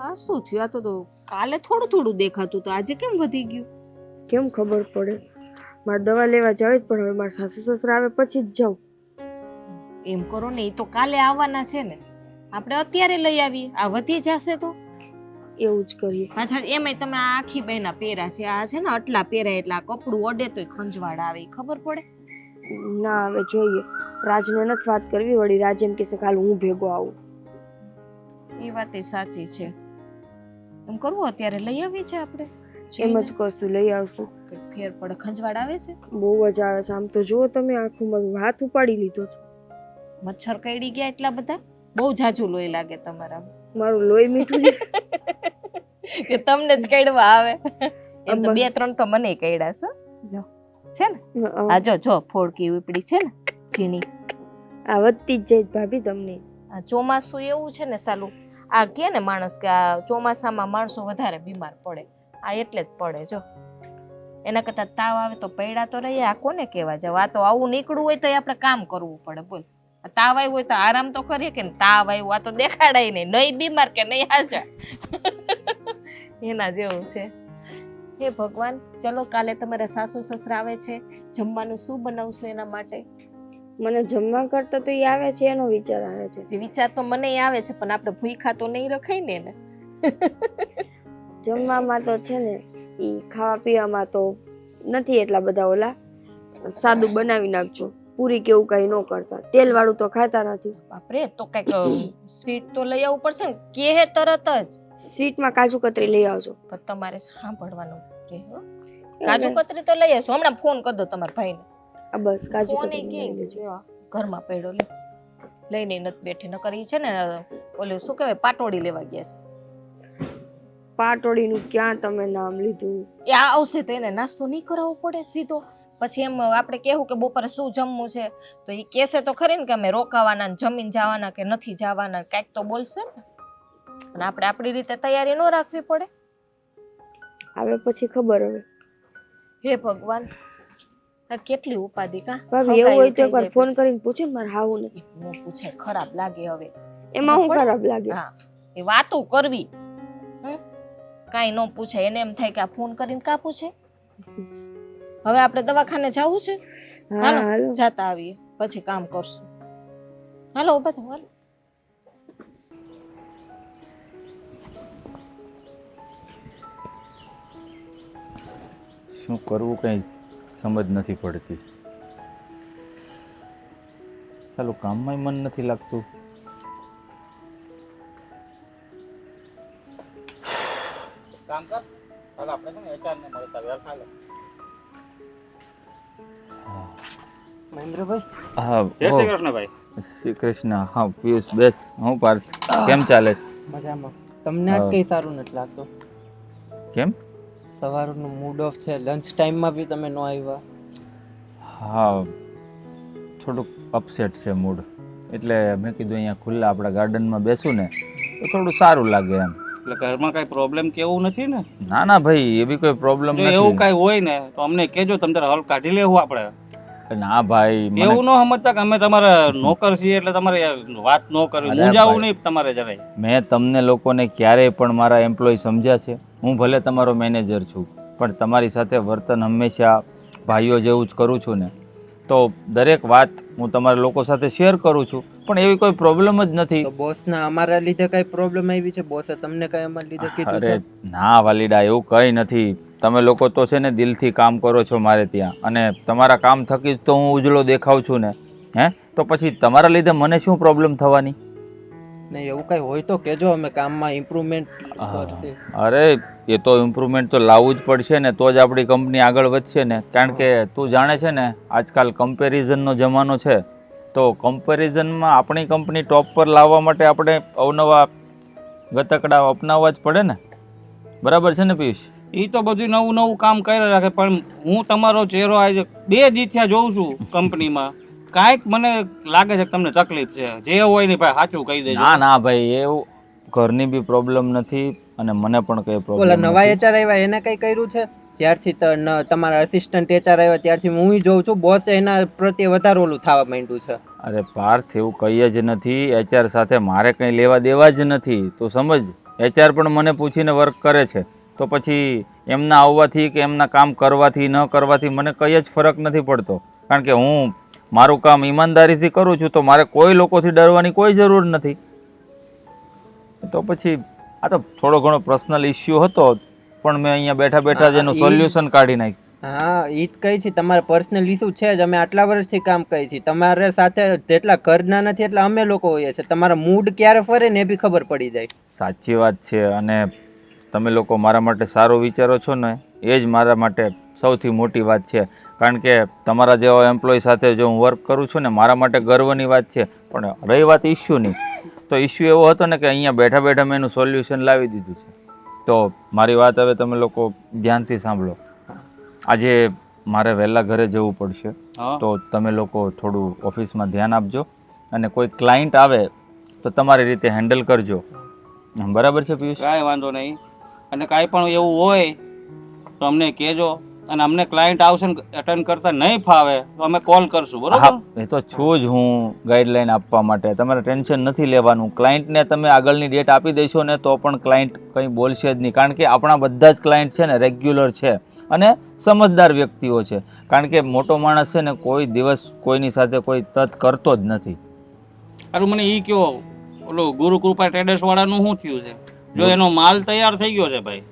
આ શું થયું? આ તો કાલે થોડું થોડું દેખાતું તો આજે કેમ વધી ગયું? કેમ ખબર પડે? મારે દવા લેવા જવી જ પણ હવે મારા સાસુ સસરા આવે પછી જ જાઉં. એમ કરો ને એ તો કાલે આવવાના છે ને, આપણે અત્યારે લઈ આવીએ. આ વધી જશે તો એવું જ કરીએ. પાછા એમાંય તમે આ આખી બહેના પહેરા છે આ છે ને આટલા પહેરાય એટલે આ કપડું અડે તોય ખંજવાળ આવે ઈ ખબર પડે. ના હવે જોઈએ. રાજને નથી વાત કરવી, વળી રાજ એમ કહેશે કાલ હું ભેગો આવું. એ વાત એ સાચી છે. એમ કરવું અત્યારે લઈ આવીએ છે આપણે? એમ જ કરશું, લઈ આવશું. કંઈક ફેર પડે. ખંજવાળ આવે છે? બહુ જ આવે છે. આમ તો જુઓ તમે આખું મારું હાથ ઉપાડી લીધો છે. મચ્છર કરડી ગયા એટલા બધા? બહુ જાજુ લોહી લાગે તમારા. મારું લોહી મીઠું કે તમને જ કડવા આવે. એમ તો બે ત્રણ તો મને કડ્યા છે જો છે ને. આ જો ફોડકી ઉપડી છે ને ચીની આ વધતી જ જાય ભાભી તમને. આ ચોમાસું એવું છે ને સાલું આ કે ને માણસ કે આ ચોમાસામાં માણસો વધારે બીમાર પડે આ એટલે જ પડે. જો એના કરતા તાવ આવે તો પૈડા તો રહીએ. આ કોને કહેવા જાવ? આ તો આવું નીકળવું હોય તો આપણે કામ કરવું પડે. બોલ તાવ આવ્યો હોય તો આરામ તો કરીએ કે તાવ આવ્યો આ તો દેખાડાય નહીં બીમાર કે નહીં હાજા. એના જેવું છે. હે ભગવાન, ચલો કાલે તમારા સાસુ સસરા આવે છે, જમવાનું શું બનાવશો એના માટે? મને જમવા કરતા તો એ આવે છે એનો વિચાર આવે છે. એ વિચાર તો મને આવે છે પણ આપણે ભૂખ્યા તો નહીં રખાય ને એને. જમવામાં તો છે ને એ ખાવા પીવામાં તો નથી એટલા બધા ઓલા. સાદું બનાવી નાખજો. પૂરી કેવું કઈ ન કરતા. તેલ વાળું તો ખાતા નથી. બાપરે, તો કઈક સ્વીટ તો લઈ આવવું પડશે ને. કે તરત જ સ્વીટમાં કાજુ કતરી લઈ આવજો. પણ તમારે સાંભળવાનું રહે હો. કાજુ કતરી તો લઈ આવશો. હમણાં ફોન કરી દો તમારા ભાઈને. આ બસ કાજુ ફોન કતરી લઈ લેજો. ઘરમાં પડ્યો લે લઈને નથી બેઠી. ન કરી છે ને ઓલું શું કહેવાય પાટોડી લેવા ગયા છે. પાટોડીનું ક્યાં તમે નામ લીધું? એ આવશે તો એને નાસ્તો નહીં કરાવવો પડે સીધો. પછી એમ આપણે કહેવું કે બપોરે શું જમવું છે તો એ કહેશે તો ખરી ને કે અમે રોકાવાના જમીન જવાના કે નથી જવાના કાંઈક તો બોલશે ને. અને આપણે આપણી રીતે તૈયારી ન રાખવી પડે. આવે પછી ખબર હવે. હે ભગવાન, કેટલી ઉપાધિ કા ભાભી એવું હોય તો એકવાર ફોન કરીને પૂછો ને મારે હાવું ને. નો પૂછે ખરાબ લાગે હવે. એમાં હું ખરાબ લાગે? હા એ વાતો કરવી. કાંઈ ન પૂછે એને એમ થાય કે આ ફોન કરીને કા પૂછે. હવે આપણે દવાખાને જવું છે. હાલો જાતા આવીએ પછી કામ કરશું. હાલો ઉભા થાવ. હાલો શું કરવું કંઈ સમજ નથી પડતી. ચાલો કામમાં મન નથી લાગતું. કામ કર ચાલ આપણે છે ને HR ને મળતા વ્યાર હાલો. મહેન્દ્રભાઈ હા જય હો, શ્રી કૃષ્ણ ભાઈ. શ્રી કૃષ્ણ. હા પિયુષ બેસ. હું પાર્થ, કેમ ચાલે છે? મજામાં. તમને આજ હા. કઈ સારું નથી લાગતું? કેમ? સવારનું મૂડ ઓફ છે, લંચ ટાઈમમાં બી તમે ન આવ્યા. હા થોડુંક અપસેટ છે મૂડ, એટલે મેં કીધું અહીંયા ખુલ્લા આપણા ગાર્ડનમાં બેસું ને તો થોડું સારું લાગે એમ. એટલે ઘરમાં કઈ પ્રોબ્લેમ કે એવું નથી ને? ના ના ભાઈ, એવી કોઈ પ્રોબ્લેમ જો એવું નથી. કઈ હોય ને તો અમને કહેજો, તમે તારે હલ કાઢી લેવું આપણે. ના ભાઈ, મને એવું ન સમજતા કે અમે તમારા નોકર છીએ એટલે તમારે વાત ન કરવી, અરે મૂંઝાવું ભાઈ. નહીં તમારે જરાય. મેં તમને લોકોને ક્યારેય પણ મારા એમ્પ્લોય સમજ્યા છે? હું ભલે તમારો મેનેજર છું, પણ તમારી સાથે વર્તન હંમેશા ભાઈઓ જેવું જ કરું છું ને, તો દરેક વાત હું તમારા લોકો સાથે શેર કરું છું, પણ એવી કોઈ પ્રોબ્લેમ જ નથી. તો બોસના અમારા લીધે કઈ પ્રોબ્લેમ આવી છે? બોસે તમને કઈ અમારા લીધે કીધું છે? અરે ના વાલીડા, એવું કંઈ નથી. તમે લોકો તો છે ને દિલથી કામ કરો છો મારે ત્યાં, અને તમારા કામ થકી જ તો હું ઉજળો દેખાઉં છું ને. હે તો પછી તમારા લીધે મને શું પ્રોબ્લેમ થવાની? નહીં એવું કઈ હોય તો કહેજો, અમે કામમાં ઇમ્પ્રુવમેન્ટ કરશે. અરે એ તો ઇમ્પ્રુવમેન્ટ તો લાવવું જ પડશે ને, તો જ આપણી કંપની આગળ વધશે ને. કારણ કે તું જાણે છે ને, આજકાલ કમ્પેરિઝનનો જમાનો છે, તો કમ્પેરિઝનમાં આપણી કંપની ટોપ પર લાવવા માટે આપણે અવનવા ગતકડા અપનાવવા જ પડે ને. બરાબર છે ને પિયુષ? એ તો બધું નવું નવું કામ કરી રાખે, પણ હું તમારો ચહેરો આજે 2 દી થયા જોઉં છું કંપનીમાં. કાંઈક મને લાગે છે કે તમને તકલીફ છે. જે હોય ને ભાઈ સાચું કહી દેજો. ના ના ભાઈ, એવું ઘરની બી પ્રોબ્લેમ નથી અને મને પણ કઈ ઓલા પ્રોબ્લેમ નવા નથી. એચઆર આવ્યા એને કઈ કર્યું છે? જ્યારથી તમારા અસિસ્ટન્ટ એચઆર આવ્યા ત્યારથી હું જોઉં છું બોસ એના પ્રત્યે વધારે ઓલું થવા માંડ્યું છે. અરે પાર્થ, એવું કંઈ જ નથી. એચઆર સાથે મારે કંઈ લેવા દેવા જ નથી. તું સમજ, એચઆર પણ મને પૂછીને વર્ક કરે છે, તો પછી એમના આવવાથી કે એમના કામ કરવાથી ન કરવાથી મને કંઈ જ ફરક નથી પડતો. કારણ કે હું મારું કામ ઈમાનદારીથી કરું છું, તો મારે કોઈ લોકોથી ડરવાની કોઈ જરૂર નથી. તો પછી આ તો થોડો ઘણો પર્સનલ ઇસ્યુ હતો, પણ મેં અહીંયા બેઠા બેઠા જ એનું સોલ્યુશન કાઢી નાખ્યું. હા ઈ જ કહી છે, તમારા પર્સનલ ઇસ્યુ છે જ. અમે આટલા વર્ષથી કામ કરી છીએ, તમારા સાથે જેટલા ઘરના નથી એટલા અમે લોકો હોઈએ છીએ. તમારા મૂડ ક્યારે ફરે ને એ બી ખબર પડી જાય. સાચી વાત છે, અને તમે લોકો મારા માટે સારું વિચારો છો ને, એ જ મારા માટે સૌથી મોટી વાત છે. કારણ કે તમારા જેવા એમ્પ્લોય સાથે જો હું વર્ક કરું છું ને, મારા માટે ગર્વની વાત છે. પણ રહી વાત ઇસ્યુની, તો ઇસ્યુ એવો હતો ને કે અહીંયા બેઠા બેઠા મેં એનું સોલ્યુશન લાવી દીધું છે. તો મારી વાત હવે તમે લોકો ધ્યાનથી સાંભળો. આજે મારે વહેલા ઘરે જવું પડશે, તો તમે લોકો થોડું ઓફિસમાં ધ્યાન આપજો, અને કોઈ ક્લાયન્ટ આવે તો તમારી રીતે હેન્ડલ કરજો. બરાબર છે પિયુષ? કાંઈ વાંધો નહીં. અને કાંઈ પણ એવું હોય તો અમને કહેજો, અને અમને ક્લાયન્ટ આવશે ને અટેન્ડ કરતા નહીં ફાવે તો અમે કોલ કરશું. બરોબર? હા, એ તો છું જ હું ગાઈડલાઈન આપવા માટે. તમારે ટેન્શન નથી લેવાનું. ક્લાયન્ટને તમે આગળની ડેટ આપી દેશો ને તો પણ ક્લાયન્ટ કંઈ બોલશે જ નહીં. કારણ કે આપણા બધા જ ક્લાયન્ટ છે ને રેગ્યુલર છે અને સમજદાર વ્યક્તિઓ છે. કારણ કે મોટો માણસ છે ને કોઈ દિવસ કોઈની સાથે કોઈ તત કરતો જ નથી. અરે મને ઈ કયો, ઓલો ગુરુકૃપા ટ્રેડર્સ વાળાનું શું થયું છે? જો એનો માલ તૈયાર થઈ ગયો છે ભાઈ.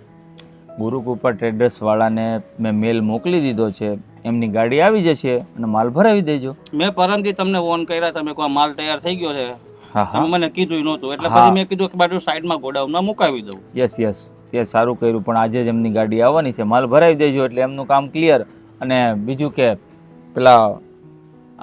ગુરુકૃપા ટ્રેડર્સ વાળાને મેં મેલ મોકલી દીધો છે, એમની ગાડી આવી જશે અને માલ ભરાવી દેજો. મેં પરમથી તમને ફોન કર્યા, તમે કોઈ માલ તૈયાર થઈ ગયો છે, હા તમે હા, મને કીધું નહોતું, એટલે હા. પછી મેં કીધું કે બાજુ સાઈડમાં ગોડાઉનમાં મુકાવી દઉં. યસ યસ, તે સારું કર્યું. પણ આજે જ એમની ગાડી આવવાની છે, માલ ભરાવી દેજો એટલે એમનું કામ ક્લિયર. અને બીજું કે પેલા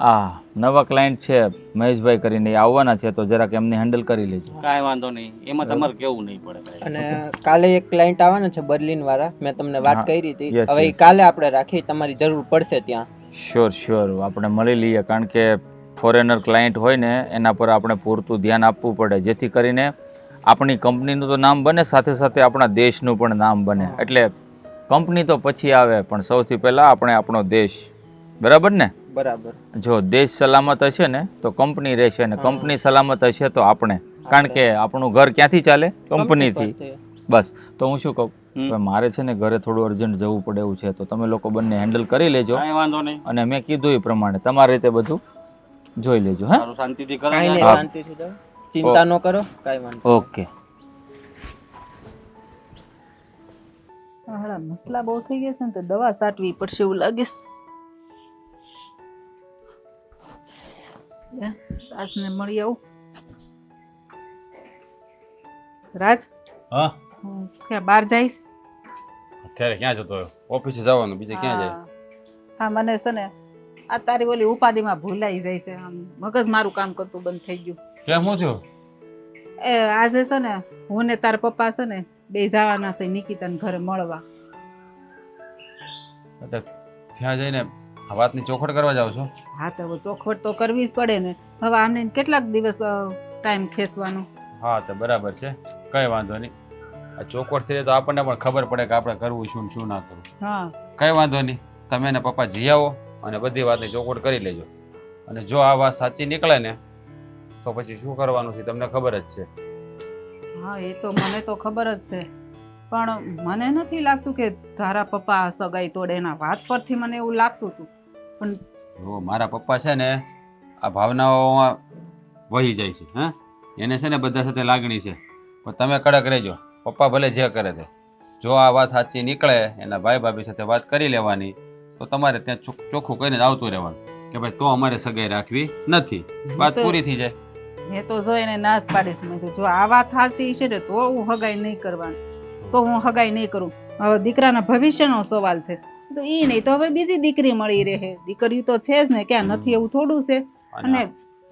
આ નવા ક્લાયન્ટ છે મહેશભાઈ કરીને, એ આવવાના છે, તો જરાક એમને હેન્ડલ કરી લેજો. કાંઈ વાંધો નહીં, એમાં તમારે કેવું નહીં પડે. અને કાલે એક ક્લાયન્ટ આવવાના છે બર્લિન વાળા, મેં તમને વાત હા. કરી હતી. Yes, હવે ઈ yes. કાલે આપણે રાખી, તમારી જરૂર પડશે ત્યાં. શ્યોર શ્યોર, આપણે મળી લઈએ. કારણ કે ફોરેનર ક્લાયન્ટ હોય ને એના પર આપણે પૂરતું ધ્યાન આપવું પડે, જેથી કરીને આપણી કંપનીનું તો નામ બને, સાથે સાથે આપણા દેશનું પણ નામ બને. એટલે કંપની તો પછી આવે, પણ સૌથી પહેલાં આપણે આપણો દેશ. બરાબર ને? બરાબર. જો દેશ સલામત હશે ને તો કંપની રહેશે, અને કંપની સલામત હશે તો આપણે. કારણ કે આપણું ઘર ક્યાંથી ચાલે? કંપનીથી. બસ, તો હું શું કહું, હવે મારે છે ને ઘરે થોડું અર્જન્ટ જવું પડે એવું છે, તો તમે લોકો બંને હેન્ડલ કરી લેજો. કાંઈ વાંધો નહીં. અને મેં કીધું એ પ્રમાણે તમારી રીતે બધું જોઈ લેજો. હે, સારું, શાંતિથી કરો. હા. શાંતિથી જાઓ, ચિંતા ન કરો, કાંઈ વાંધો. ઓકે. હાડા મસલા બહુ થઈ ગયા છે ને, તો દવા સાટવી પડશે એવું લાગે છે. રાજને મળી આવું. રાજ, હા, ક્યાં બહાર જઈશ? અત્યારે ક્યાં જતો? ઓફિસે જવાનું, બીજે ક્યાં જાય? હા મને છે ને આ તારી ઓલી ઉપાધિમાં ભૂલાઈ જાય છે. આમ મગજ મારું કામ કરતું બંધ થઈ ગયું. કેમ હું થયું? એ આજે છે ને હું ને તારા પપ્પા છે ને બે જવાના છે નિકિતાને ઘરે મળવા. એટલે ત્યાં જઈને આ વાતની ચોખવટ કરવા જાવ છો? હા તો હવે ચોખવટ તો કરવી જ પડે ને. હવે આમને કેટલાક દિવસ ટાઈમ ખેંચવાનો. હા તો બરાબર છે, કઈ વાંધો નહીં. આ ચોખવટ થઈ જાય તો આપણને પણ ખબર પડે કે આપણે કરવું શું ને શું ના કરવું. હા કઈ વાંધો નહીં, તમે ને પપ્પા જઈ આવો અને બધી વાતની ચોખવટ કરી લેજો. અને જો આ વાત સાચી નીકળે ને તો પછી શું કરવાનું છે તમને ખબર જ છે. હા એ તો મને તો ખબર જ છે, પણ મને નથી લાગતું કે તારા પપ્પા આ સગાઈ તોડે. એના વાત પરથી મને એવું લાગતું હતું. પણ જો મારા પપ્પા છે ને આ ભાવનાઓમાં વહી જાય છે. હા, એને છે ને બધા સાથે લાગણી છે, પણ તમે કડક રહેજો. પપ્પા ભલે જે કરે તે, જો આ વાત સાચી નીકળે એના ભાઈ ભાભી સાથે વાત કરી લેવાની, તો તમારે ત્યાં ચોખ્ખું કહીને જ આવતું રહેવાનું કે ભાઈ તો અમારે સગાઈ રાખવી નથી. વાત પૂરી થઈ જાય. મેં તો જો એને નાશ પાડીશ. મેં તો જો આ વાત સાચી છે ને તો હું હગાઈ નહીં કરવાની, તો હું હગાઈ નહીં કરું. હવે દીકરાના ભવિષ્યનો સવાલ છે તો એ નહીં તો હવે બીજી દીકરી મળી રહે. દીકરી તો છે જ ને, ક્યાં નથી એવું થોડું છે. અને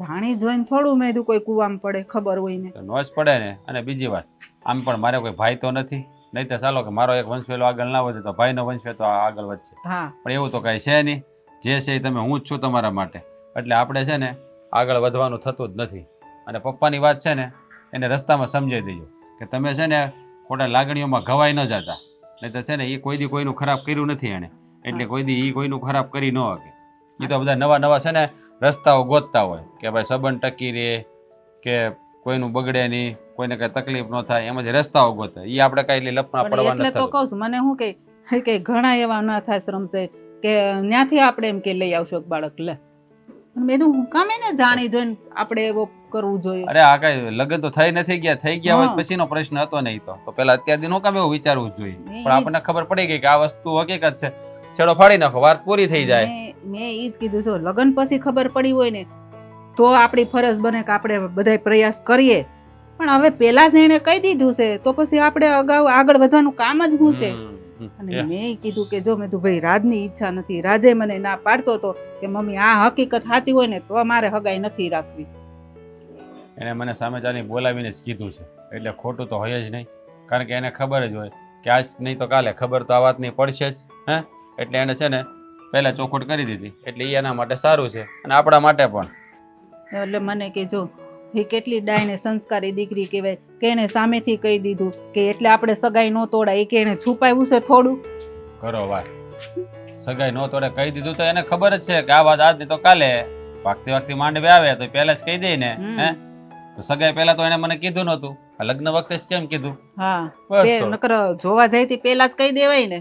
જાણી જોઈને થોડું મેં કોઈ કુવામાં પડે, ખબર હોય ને નો જ પડે ને. અને બીજી વાત, આમ પણ મારે કોઈ ભાઈ તો નથી, નહીં તો ચાલો કે મારો એક વંશવેલો આગળ ના વધે તો ભાઈનો વંશવેલો તો આગળ વધશે. હા પણ એવું તો કાંઈ છે નહીં. જે છે એ તમે હું જ છું તમારા માટે. એટલે આપણે છે ને આગળ વધવાનું થતું જ નથી. અને પપ્પાની વાત છે ને એને રસ્તામાં સમજાવી દેજો કે તમે છે ને ખોટા લાગણીઓમાં ઘવાઈ ન જતા. નહીં તો છે ને એ કોઈ દી કોઈનું ખરાબ કર્યું નથી એણે, એટલે કોઈ દી એ કોઈનું ખરાબ કરી ન શકે. એ તો બધા નવા નવા છે ને રસ્તાઓ ગોતતા હોય કે ભાઈ સંબંધ ટકી રહે, કે કોઈનું બગડે નહીં, કોઈને કઈ તકલીફ ન થાય, એમાં જે રસ્તાઓ ગોતે એ આપણે કઈ લપણા પણ પડવા એટલે તો નથી. કહું છું, મને શું કે ઘણા એવા ના થાય શ્રમશે કે ત્યાંથી આપણે એમ કે લઈ આવશો બાળક લે. મેં તો હું કામે ને જાણી જોઈને આપણે એવો કરવું જોઈએ. અરે આ કઈ લગ્ન તો થઈ નથી ગયા, થઈ ગયા હોય પછીનો પ્રશ્ન હતો નહીં તો પેલા અત્યારથી નો કામ એવું વિચારવું જ જોઈએ. પણ આપણને ખબર પડી ગઈ કે આ વસ્તુ હકીકત છે, છેડો ફાડી નાખો, વાત પૂરી થઈ જાય. મેં ઈ જ કીધું છે, લગ્ન પછી ખબર પડી હોય ને તો આપણી ફરજ બને કે આપણે બધાય પ્રયાસ કરીએ. પણ હવે પેલા જ એને કહી દીધું છે તો પછી આપણે અગાઉ આગળ વધવાનું કામ જ શું છે. અને મેં કીધું કે જો મેં તું ભાઈ રાજની ઈચ્છા નથી. રાજે મને ના પાડતો હતો કે મમ્મી આ હકીકત સાચી હોય ને તો મારે હગાઈ નથી રાખવી. એને મને સામે ચાલી બોલાવીને જ કીધું છે, એટલે ખોટું તો હોય જ નહીં. કારણ કે એને ખબર જ હોય કે આજ નહીં તો કાલે ખબર તો આ વાતની પડશે જ. હે, એટલે એને છે ને પહેલા ચોખવટ કરી દીધી, એટલે એ એના માટે સારું છે અને આપણા માટે પણ. એટલે મને કે જો એ કેટલી ડાય ને સંસ્કારી દીકરી કહેવાય કે એને સામેથી કહી દીધું કે એટલે આપણે સગાઈ ન તોડાય. કે એને છુપાવ્યું છે થોડું. કરો વાત, સગાઈ નો તોડે કહી દીધું તો એને ખબર જ છે કે આ વાત આજ નહીં તો કાલે વાગતી વાગતી માંડવી આવે તો પહેલા જ કહી દે ને. હે, તો સગાઈ પહેલા તો એને મને કીધું નતું, આ લગ્ન વખતે જ કેમ કીધું? હા બસ તો. નકર જોવા જાય તે પહેલા જ કહી દેવાય ને.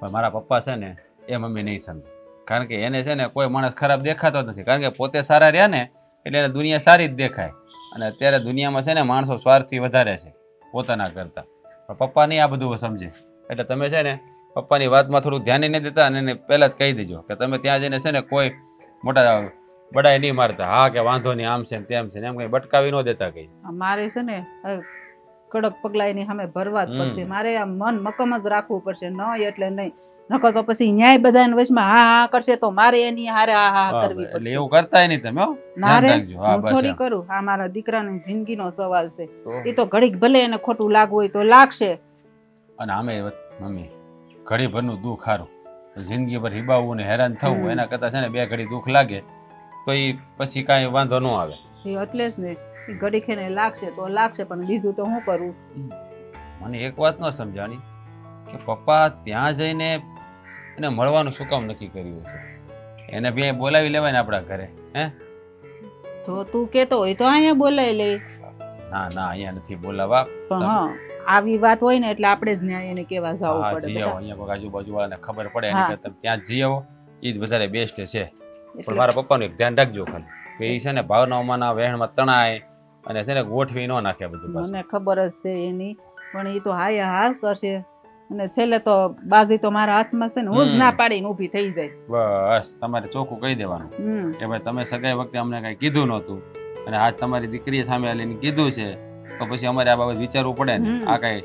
પણ મારા પપ્પા છે ને એ મમ્મી નહીં સમજે. કારણ કે એને છે ને કોઈ માણસ ખરાબ દેખાતો જ નથી. કારણ કે પોતે સારા રહ્યા ને એટલે એને દુનિયા સારી જ દેખાય. અને અત્યારે દુનિયામાં છે ને માણસો સ્વાર્થી વધારે છે પોતાના કરતા. પણ પપ્પા નહીં આ બધું સમજે. એટલે તમે છે ને પપ્પાની વાતમાં થોડું ધ્યાન નહીં દેતા અને એને પહેલાં જ કહી દેજો કે તમે ત્યાં જઈને છે ને કોઈ મોટા બડાઈ નહીં મારતા. હા કે વાંધો નહીં, આમ છે ને તેમ છે ને એમ કંઈ બટકાવી ન દેતા કંઈ. મારે છે ને કડક પગલા એની સામે ભરવા જ પડશે. મારે આ મન મક્કમ જ રાખવું પડશે. ન એટલે નહીં, નકર તો પછી ન્યાય બધાના વચમાં હા હા કરશે તો મારે એની હારે હા હા કરવી એટલે પડશે. એવું કરતાય નહીં તમે. ના રે, રાખજો. હા હું બસ થોડી એમ. કરું. આ મારા દીકરાની જિંદગીનો સવાલ છે. તો એ તો ઘડીક ભલે એને ખોટું લાગવું હોય તો લાગશે. અને આમે મમ્મી ઘડી ભરનું દુઃખ સારું, જિંદગી ભર હિબાવવું ને હેરાન થવું એના કરતાં છે ને બે ઘડી દુઃખ લાગે તો એ પછી કાંઈ વાંધો ન આવે. એ એટલે જ ને એ ઘડીક એને લાગશે તો લાગશે, પણ બીજું તો હું કરું. મને એક વાત ન સમજાણી કે પપ્પા ત્યાં જઈને એને મળવાનું શું કામ નક્કી કર્યું છે? એને બે બોલાવી લેવાય ને આપણા ઘરે. હે, જો તું કેતો હોય તો અહીંયા બોલાવી લે. ના ના, અહીંયા નથી બોલાવા. પણ હા આવી વાત હોય ને એટલે આપણે જ ન્યાય એને કેવા જવું હા, પડે. જઈ આવો. બધા. અહીંયા કોઈ આજુબાજુ વાળાને ખબર પડે એની હા. કરતાં તમે ત્યાં જ જઈ આવો, એ જ વધારે બેસ્ટ છે. પણ એટલે મારા પપ્પાનું એક ધ્યાન રાખજો ખાલી કે એ છે ને ભાવનાઓમાં વહેણમાં તણાય અને છે ને ગોઠવી ન નાખે બધું પાછું. મને ખબર જ છે એની, પણ એ તો હાય હાસ કરશે અને છેલ્લે તો બાજી તો મારા હાથમાં છે ને હું જ ના પાડીને ઊભી થઈ જાય. બસ તમારે ચોખ્ખું કહી દેવાનું કે ભાઈ તમે સગાઈ વખતે અમને કઈ કીધું નહોતું અને આજ તમારી દીકરીએ સામે આવીને કીધું છે તો પછી અમારે આ બાબત વિચારવું પડે ને. આ કઈ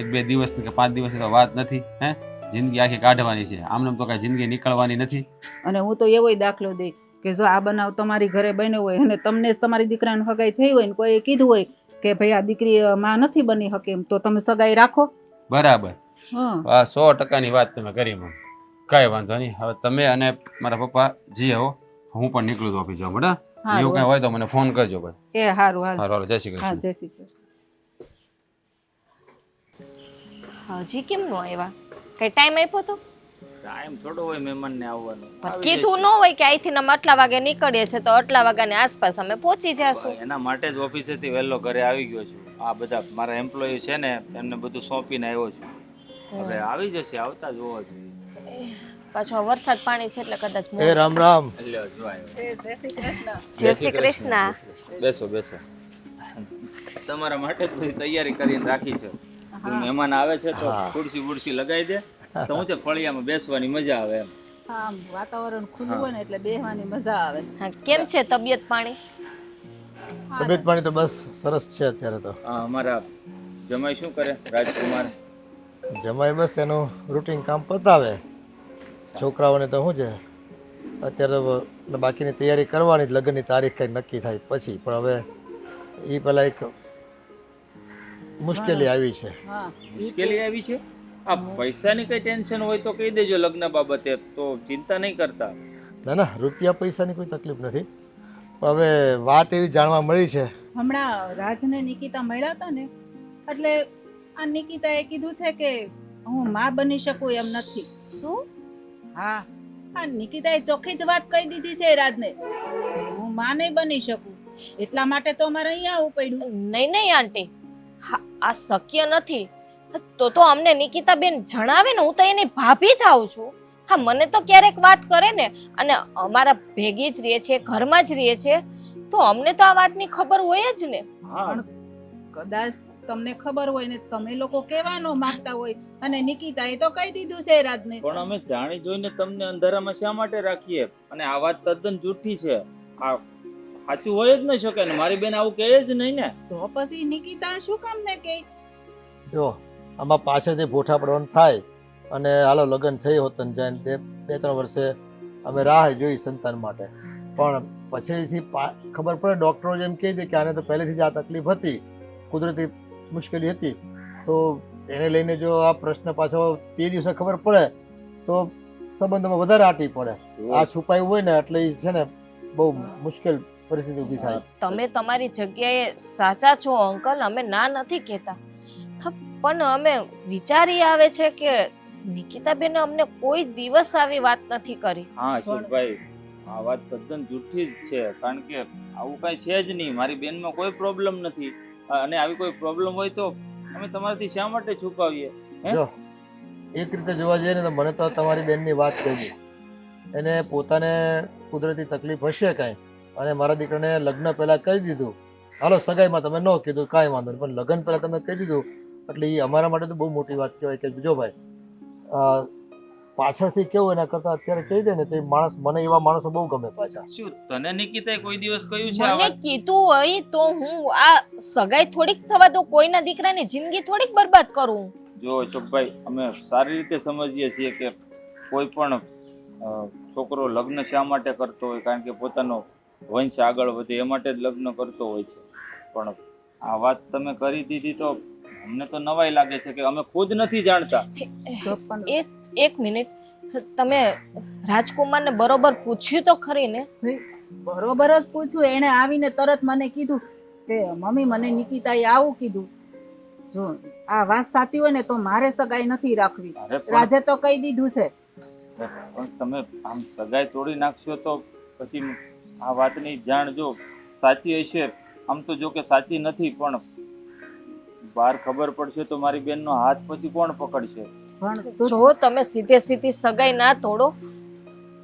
એક બે દિવસની કે 5 દિવસની તો વાત નથી. હે, જિંદગી આખી કાઢવાની છે, આમને તો કાંઈ જિંદગી નીકળવાની નથી. અને હું તો એવોય દાખલો દઈ કે જો આ બનાવ તમારી ઘરે બન્યો હોય અને તમને જ તમારી દીકરાને સગાઈ થઈ હોય ને કોઈ કીધું હોય કે ભાઈ આ દીકરી માં નથી બની શકે એમ, તો તમે સગાઈ રાખો. બરાબર, હા આ 100%ની વાત તમે કરી મને. કાંઈ વાંધો નહીં, હવે તમે અને મારા પપ્પા જી આવો, હું પણ નીકળું છું ઓફિસ જવા માટે. એવું કાંઈ હોય તો મને ફોન કરજો ભાઈ. એ હારું હાલ. હાલો, જય શ્રી હા કૃષ્ણ. જય શ્રી કૃષ્ણ. હજી કેમ નો આવ્યા? કઈ ટાઈમ આપ્યો તો? ટાઈમ થોડો હોય મહેમાનને આવવાનો. પણ કીધું ન હોય કે અહીંથી અમે આટલા વાગે નીકળીએ છે તો આટલા વાગ્યાની આસપાસ અમે પહોંચી જાશું. એના માટે જ ઓફિસેથી વહેલો ઘરે આવી ગયો છું. આ બધા મારા એમ્પ્લોયી છે ને એમને બધું સોંપીને આવ્યો છું. હવે આવી જશે, આવતા જ હોવા જોઈએ. પાછો વરસાદ પાણી છે એટલે કદાચ એ રામ રામ. એટલે જો આવ્યો. જય શ્રી કૃષ્ણ. બેસો બેસો. તમારા માટે જ બધી તૈયારી કરીને રાખી છે. જો મહેમાન આવે છે તો ખુરશી બુરશી લગાવી દે તો હું છે ફળિયામાં બેસવાની મજા આવે એમ. હા આમ વાતાવરણ ખુલ્લું હોય ને એટલે બેહવાની મજા આવે. હા, કેમ છે તબિયત પાણી? તબિયત પાણી તો બસ સરસ છે અત્યારે તો. અમારા જમાઈ શું કરે? રાજકુમાર જમાઈ બસ એનું રૂટીન કામ પતાવે. છોકરાઓને તો શું છે અત્યારે તો બાકીની તૈયારી કરવાની જ, લગ્નની તારીખ કંઈ નક્કી થાય પછી. પણ હવે એ પહેલાં એક મુશ્કેલી આવી છે. હા મુશ્કેલી આવી છે. આ પૈસાની કઈ ટેન્શન હોય તો કહી દેજો લગ્ન બાબતે, તો ચિંતા નહીં કરતા. ના ના, રૂપિયા પૈસાની કોઈ તકલીફ નથી. પણ હવે વાત એવી જાણવા મળી છે. હમણાં રાજને નિકિતા મળ્યા હતા ને એટલે આ નિકિતાએ કીધું છે કે હું માં બની શકું એમ નથી. શું? હા આ નિકિતાએ ચોખ્ખી જ વાત કહી દીધી છે રાજને, હું માં નહીં બની શકું, એટલા માટે તો અમારે અહીંયા આવવું પડ્યું. નહીં નહીં આંટી, હા, આ શક્ય નથી. તો અમને નિકિતાબેન જણાવે ને, હું તો એની ભાભી થાઉં છું. હા, મને તો ક્યારેક વાત કરે ને, અને અમારા ભેગી જ રહે છે, ઘરમાં જ રહે છે, તો અમને તો આ વાતની ખબર હોય જ ને. હા, કદાચ તમને ખબર હોય ને તમે લોકો કહેવાનો માંગતા હોય અને નિકિતાએ તો કહી દીધું છે રાજને. પણ અમે જાણી જોઈને તમને અંધારામાં શા માટે રાખીએ? અને આ વાત તદ્દન જૂઠી છે. આ સાચું હોય જ ન શકે ને. મારી બેન આવું કહે જ નહીં ને. તો પછી નિકિતા શું કામ ને કે જો આમાં પાછળથી ભોઠા પડવાનું થાય અને હાલો લગ્ન થઈ હોત ને જાય 2-3 વર્ષે અમે રાહ જોઈ સંતાન માટે, પણ પછીથી ખબર પડે ડૉક્ટરો જેમ કહી દે કે આને તો પહેલેથી જ આ તકલીફ હતી, કુદરતી મુશ્કેલી હતી, તો એને લઈને જો આ પ્રશ્ન પાછો તે દિવસે ખબર પડે તો સંબંધોમાં વધારે આટી પડે. આ છુપાયું હોય ને એટલે ઈ છે ને બહુ મુશ્કેલ પરિસ્થિતિ ઊભી થાય. તમે તમારી જગ્યાએ સાચા છો અંકલ, અમે ના નથી કહેતા. હા, પણ અમે વિચારી આવે છે કે નિકિતાબેને અમને કોઈ દિવસ આવી વાત નથી કરી. હા અશોકભાઈ, આ વાત તદ્દન જૂઠી જ છે. કારણ કે આવું કઈ છે જ નહીં. મારી બેનમાં કોઈ પ્રોબ્લેમ નથી, અને આવી કોઈ પ્રોબ્લેમ હોય તો અમે તમારાથી શા માટે છુપાવીએ? જો એક રીતે જોવા જઈએ ને તો મને તો તમારી બેનની વાત કહી, એને પોતાને કુદરતી તકલીફ હશે કાંઈ અને મારા દીકરાને લગ્ન પહેલાં કહી દીધું, હાલો સગાઈમાં તમે ન કીધું કાંઈ વાંધો નહીં, પણ લગ્ન પહેલાં તમે કહી દીધું એટલે એ અમારા માટે તો બહુ મોટી વાત કહેવાય કે જો ભાઈ પાછળથી કેવું એના કરતાં અત્યારે કહી દે ને તે માણસ, મને એવા માણસો બહુ ગમે પાછા. શું તને નિકિતાએ કોઈ દિવસ કહ્યું છે આ મને વાત? કીધું હોય તો હું આ સગાઈ થોડીક થવા દો, કોઈના દીકરાની જિંદગી થોડીક બરબાદ કરું. જો અશોકભાઈ, અમે સારી રીતે સમજીએ છીએ કે કોઈ પણ છોકરો લગ્ન શા માટે કરતો હોય, કારણ કે પોતાનો વંશ આગળ વધે એ માટે જ લગ્ન કરતો હોય છે. પણ આ વાત તમે કરી દીધી તો અમને તો નવાઈ લાગે છે કે અમે ખુદ નથી જાણતા. એક મિનિટ, તમે રાજકુમારને બરોબર પૂછ્યું તો ખરી ને? બરોબર જ પૂછ્યું. એને આવીને તરત મને કીધું કે મમ્મી મને નિકિતાએ આવું કીધું. જો આ વાત સાચી હોય ને તો મારે સગાઈ નથી રાખવી, અરે પણ રાજે તો કહી દીધું છે. તમે આમ સગાઈ તોડી નાખશો તો પછી આ વાતની જાણ જો સાચી હશે, આમ તો જો કે સાચી નથી, પણ બહાર ખબર પડશે તો મારી બેનનો હાથ પછી કોણ પકડશે? પણ જો તમે સીધે સીધી સગાઈ ના તોડો,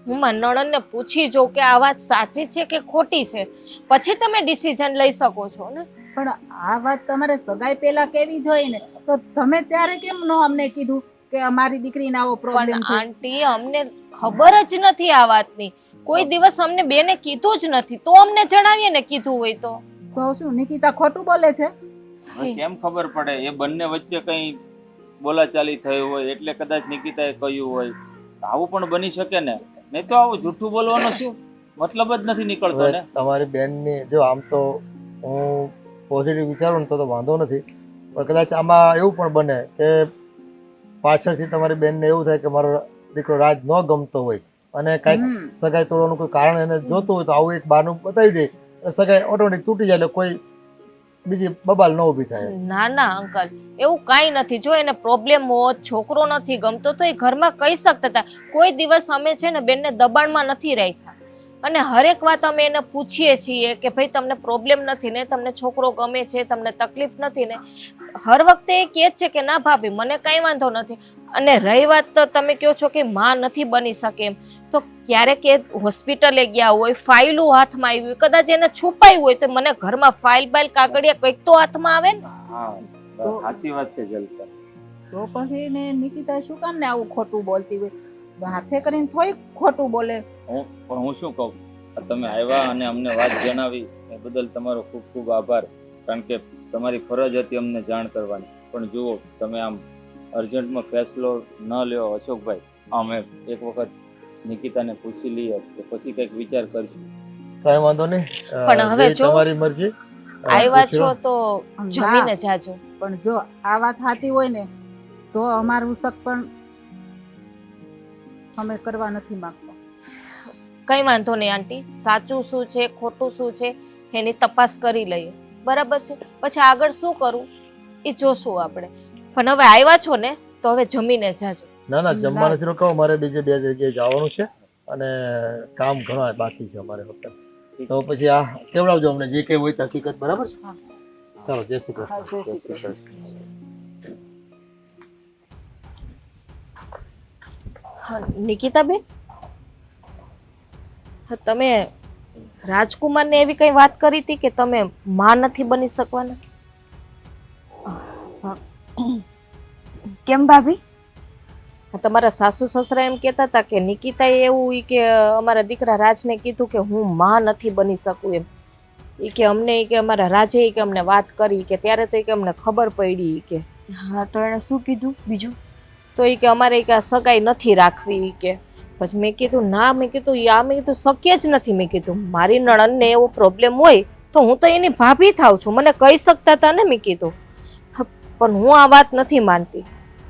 હું મારા નણંદને પૂછી જોઉં કે આ વાત સાચી છે કે ખોટી છે, પછી તમે ડિસિઝન લઈ શકો છો ને. પણ આ વાત તમારે સગાઈ પહેલા કેવી જોઈએ ને, તો તમે ત્યારે કેમ નો અમને કીધું કે અમારી દીકરીને આવો પ્રોબ્લેમ પણ છે? આંટી, અમને ખબર જ નથી આ વાતની. કોઈ દિવસ અમને બેને કીધું જ નથી, તો અમને જણાવીએ ને કીધું હોય તો. તો શું નિકિતા ખોટું બોલે છે? હવે કેમ ખબર પડે? એ બંને વચ્ચે કઈ બોલાચાલી થઈ હોય એટલે કદાચ નિકિતાએ કહ્યું હોય. આવું પણ બની શકે ને. નહીં તો આવું જૂઠું બોલવાનો શું મતલબ જ નથી નીકળતો ને. તમારી બેનની જો આમ તો હું પોઝિટિવ વિચારું ને તો વાંધો નથી, પણ કદાચ આમાં એવું પણ બને કે પાછળથી તમારી બેનને એવું થાય કે મારો દીકરો રાજ ન ગમતો હોય અને કાંઈક સગાઈ તોડવાનું કોઈ કારણ એને જોતું હોય તો આવું એક બહાનું બતાવી દે, સગાઈ ઓટોમેટિક તૂટી જાય એટલે કોઈ બીજી બબાલ ન ઊભી થાય. ના ના અંકલ, એવું કાંઈ નથી. જો એને પ્રોબ્લેમ હોત, છોકરો નથી ગમતો તો એ ઘરમાં કહી શકતા હતા. કોઈ દિવસ અમે છે ને બેનને દબાણમાં નથી રાખ્યા અને હરેક વાત અમે એને પૂછીએ છીએ કે ભાઈ તમને પ્રોબ્લેમ નથી ને, તમને છોકરો ગમે છે, તમને તકલીફ નથી ને. હર વખતે એ કહે છે કે ના ભાભી મને કાંઈ વાંધો નથી. અને રહી વાત તો તમે કહો છો કે માં નથી બની શકે એમ, તો ક્યારેક એ હોસ્પિટલે ગયા હોય, ફાઇલો હાથમાં આવી હોય, કદાચ એને છુપાઈ હોય તો મને ઘરમાં ફાઇલ બાઇલ કાગળિયા કંઈક તો હાથમાં આવે ને. હા સાચી વાત છે જલસા. તો પછી ને નિકિતા શું કામ ને આવું ખોટું બોલતી હોય? હાથે કરીને થોડી ખોટું બોલે. હું શું કહું, તમે આવ્યા અને અમને વાત જણાવી એ બદલ તમારો ખૂબ ખૂબ આભાર. કારણ કે તમારી ફરજ હતી અમને જાણ કરવાની. પણ જુઓ તમે આમ અર્જન્ટમાં ફેસલો ન લ્યો અશોકભાઈ. અમે એક વખત નિકિતાને પૂછી લઈએ તો પછી કંઈક વિચાર કરશું. કાંઈ વાંધો નહીં, પણ હવે જો તમારી મરજી. આવ્યા છો તો જમીને જાજો. પણ જો આ વાત સાચી હોય ને તો અમારું શક પણ અમે કરવા નથી માંગતા. કઈ વાંધો નહીં આંટી, સાચું શું છે ખોટું શું છે એની તપાસ કરી લઈએ, બરાબર છે? પછી આગળ શું કરવું એ જોશું આપણે. પણ હવે આવ્યા છો ને તો હવે જમીને જાજો. ના ના, જમવા નથી રોકાવું, મારે બીજે 2 જગ્યાએ જવાનું છે અને કામ ઘણો બાકી છે અમારે વખતે. તો પછી આ કેવડાવજો અમને જે કંઈ હોય તે હકીકત, બરાબર છે? ચાલો, જય શ્રી કૃષ્ણ. હા નિકિતાબેન, તમે રાજકુમારને એવી કઈ વાત કરી હતી કે તમે માં નથી બની શકવાના? કેમ ભાભી? તમારા સાસુ સસરા એમ કહેતા હતા કે નિકિતાએ એવું ઈ કે અમારા દીકરા રાજને કીધું કે હું માં નથી બની શકું એમ. ઈ કે અમને ઈ કે અમારા રાજે ઈ કે અમને વાત કરી કે ત્યારે તો ઈ કે અમને ખબર પડી ઈ કે. હા, તો એને શું કીધું બીજું? તો ઈ કે અમારે ઈ કે આ સગાઈ નથી રાખવી ઈ કે. પછી મેં કીધું ના, મેં કીધું મેં કીધું શક્ય જ નથી. મેં કીધું મારી નણંદને એવો પ્રોબ્લેમ હોય તો હું તો એની ભાભી થાઉં છું, મને કહી શકતા હતા ને. મેં કીધું પણ હું આ વાત નથી માનતી.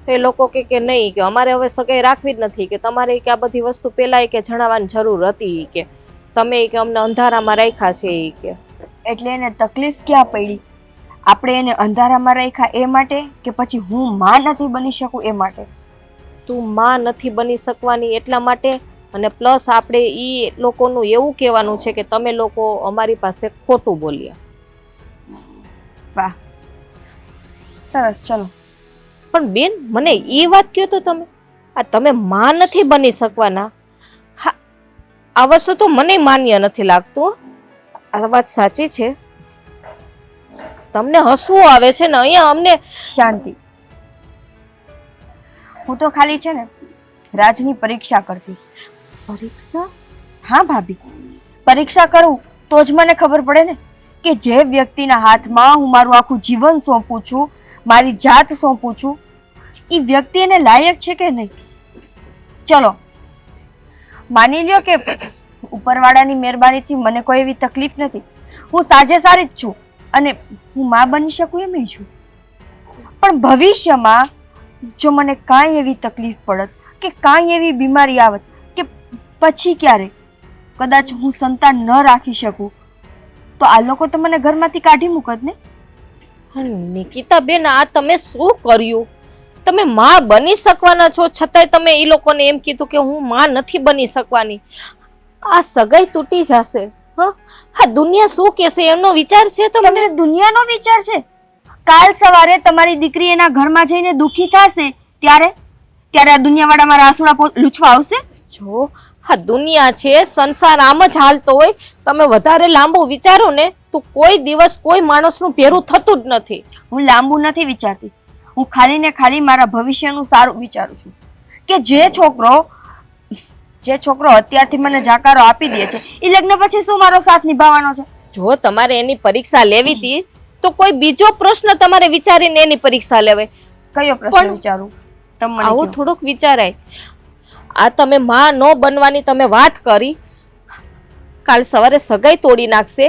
એ લોકો કે નહીં કે અમારે હવે સગાઈ રાખવી જ નથી, કે તમારે કે આ બધી વસ્તુ પહેલા કે જણાવવાની જરૂર હતી કે તમે કે અમને અંધારામાં રાખ્યા છે ઈ કે. એટલે એને તકલીફ ક્યાં પડી? આપણે એને અંધારામાં રાખ્યા એ માટે કે પછી હું માં નથી બની શકું એ માટે? તું માં નથી બની શકવાની એટલા માટે, અને પ્લસ આપણે ઈ લોકોનું એવું કહેવાનું છે કે તમે લોકો અમારી પાસે ખોટું બોલ્યા. વાહ, સરસ. ચલો. પણ બેન મને એ વાત કહો તો તમે માં નથી બની શકવાના. હા, આ વસ્તુ તો મને માન્ય નથી લાગતું. આ વાત સાચી છે? તમને હસવું આવે છે ને અહીંયા અમને? શાંતિ. હું તો ખાલી છે ને રાજની પરીક્ષા કરતી. પરીક્ષા? હા ભાભી, પરીક્ષા કરું તો જ મને ખબર પડે ને કે જે વ્યક્તિના હાથમાં હું મારું આખું જીવન સોંપું છું, મારી જાત સોંપું છું, એ વ્યક્તિ એને લાયક છે કે નહીં. ચલો માની લ્યો કે ઉપરવાળાની મહેરબાનીથી મને કોઈ એવી તકલીફ નથી, હું સાજે સારી જ છું અને હું માં બની શકું એમ છું. પણ ભવિષ્યમાં જો મને કાંઈ એવી તકલીફ પડત કે કાંઈ એવી બીમારી આવત કે પછી ક્યારે કદાચ હું સંતાન ન રાખી શકું તો આ લોકો તો મને ઘરમાંથી કાઢી મૂકત ને. નિકિતા બેન, આ તમે શું કર્યું? તમે માં બની શકવાના છો છતાંય તમે એ લોકોને એમ કીધું કે હું માં નથી બની શકવાની. આ સગાઈ તૂટી જશે. હા, દુનિયા શું કહેશે એમનો વિચાર છે તમને? દુનિયાનો વિચાર છે? કાલ સવારે તમારી દીકરી એના ઘરમાં જઈને દુખી થશે ત્યારે આ દુનિયાવાળા મારા આંસુડા લૂછવા આવશે? જો હા દુનિયા છે, સંસાર આમ જ હાલતો હોય. તમે વધારે લાંબુ વિચારો ને તો કોઈ દિવસ કોઈ માણસનું ભેરું થતું જ નથી. હું લાંબુ નથી વિચારતી, હું ખાલી ને ખાલી મારા ભવિષ્યનું સારું વિચારું છું કે જે છોકરો અત્યારથી મને જાકારો આપી દે છે એ લગ્ન પછી શું મારો સાથ નિભાવવાનો છે? જો તમારે એની પરીક્ષા લેવી હતી તો કોઈ બીજો પ્રશ્ન તમારે વિચારીને એની પરીક્ષા લેવાય. કયો પ્રશ્ન પણ વિચારું તમે મને આવો કહો. થોડોક વિચારાય. આ તમે માં ન બનવાની તમે વાત કરી, કાલ સવારે સગાઈ તોડી નાખશે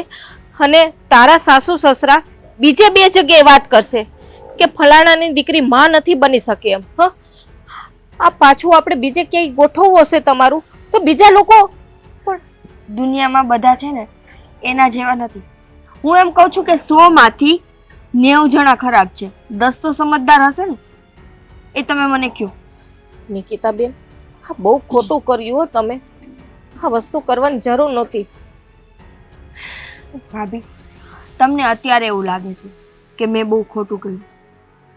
અને તારા સાસુ સસરા બીજે 2 જગ્યાએ વાત કરશે કે ફલાણાની દીકરી માં નથી બની શકે એમ. આ પાછું આપણે બીજે ક્યાંય ગોઠવવું હશે તમારું તો બીજા લોકો દુનિયામાં બધા છે ને એના જેવા નથી. હું એમ કહું છું કે 100 માંથી 90 જણા ખરાબ છે, 10 તો સમજદાર હશે ને. એ તમે મને કહો. નિકિતાબેન, હા બહુ ખોટું કર્યું હો તમે. આ વસ્તુ કરવાની જરૂર નહોતી. ભાભી, તમને અત્યારે એવું લાગે છે કે મેં બહુ ખોટું કર્યું,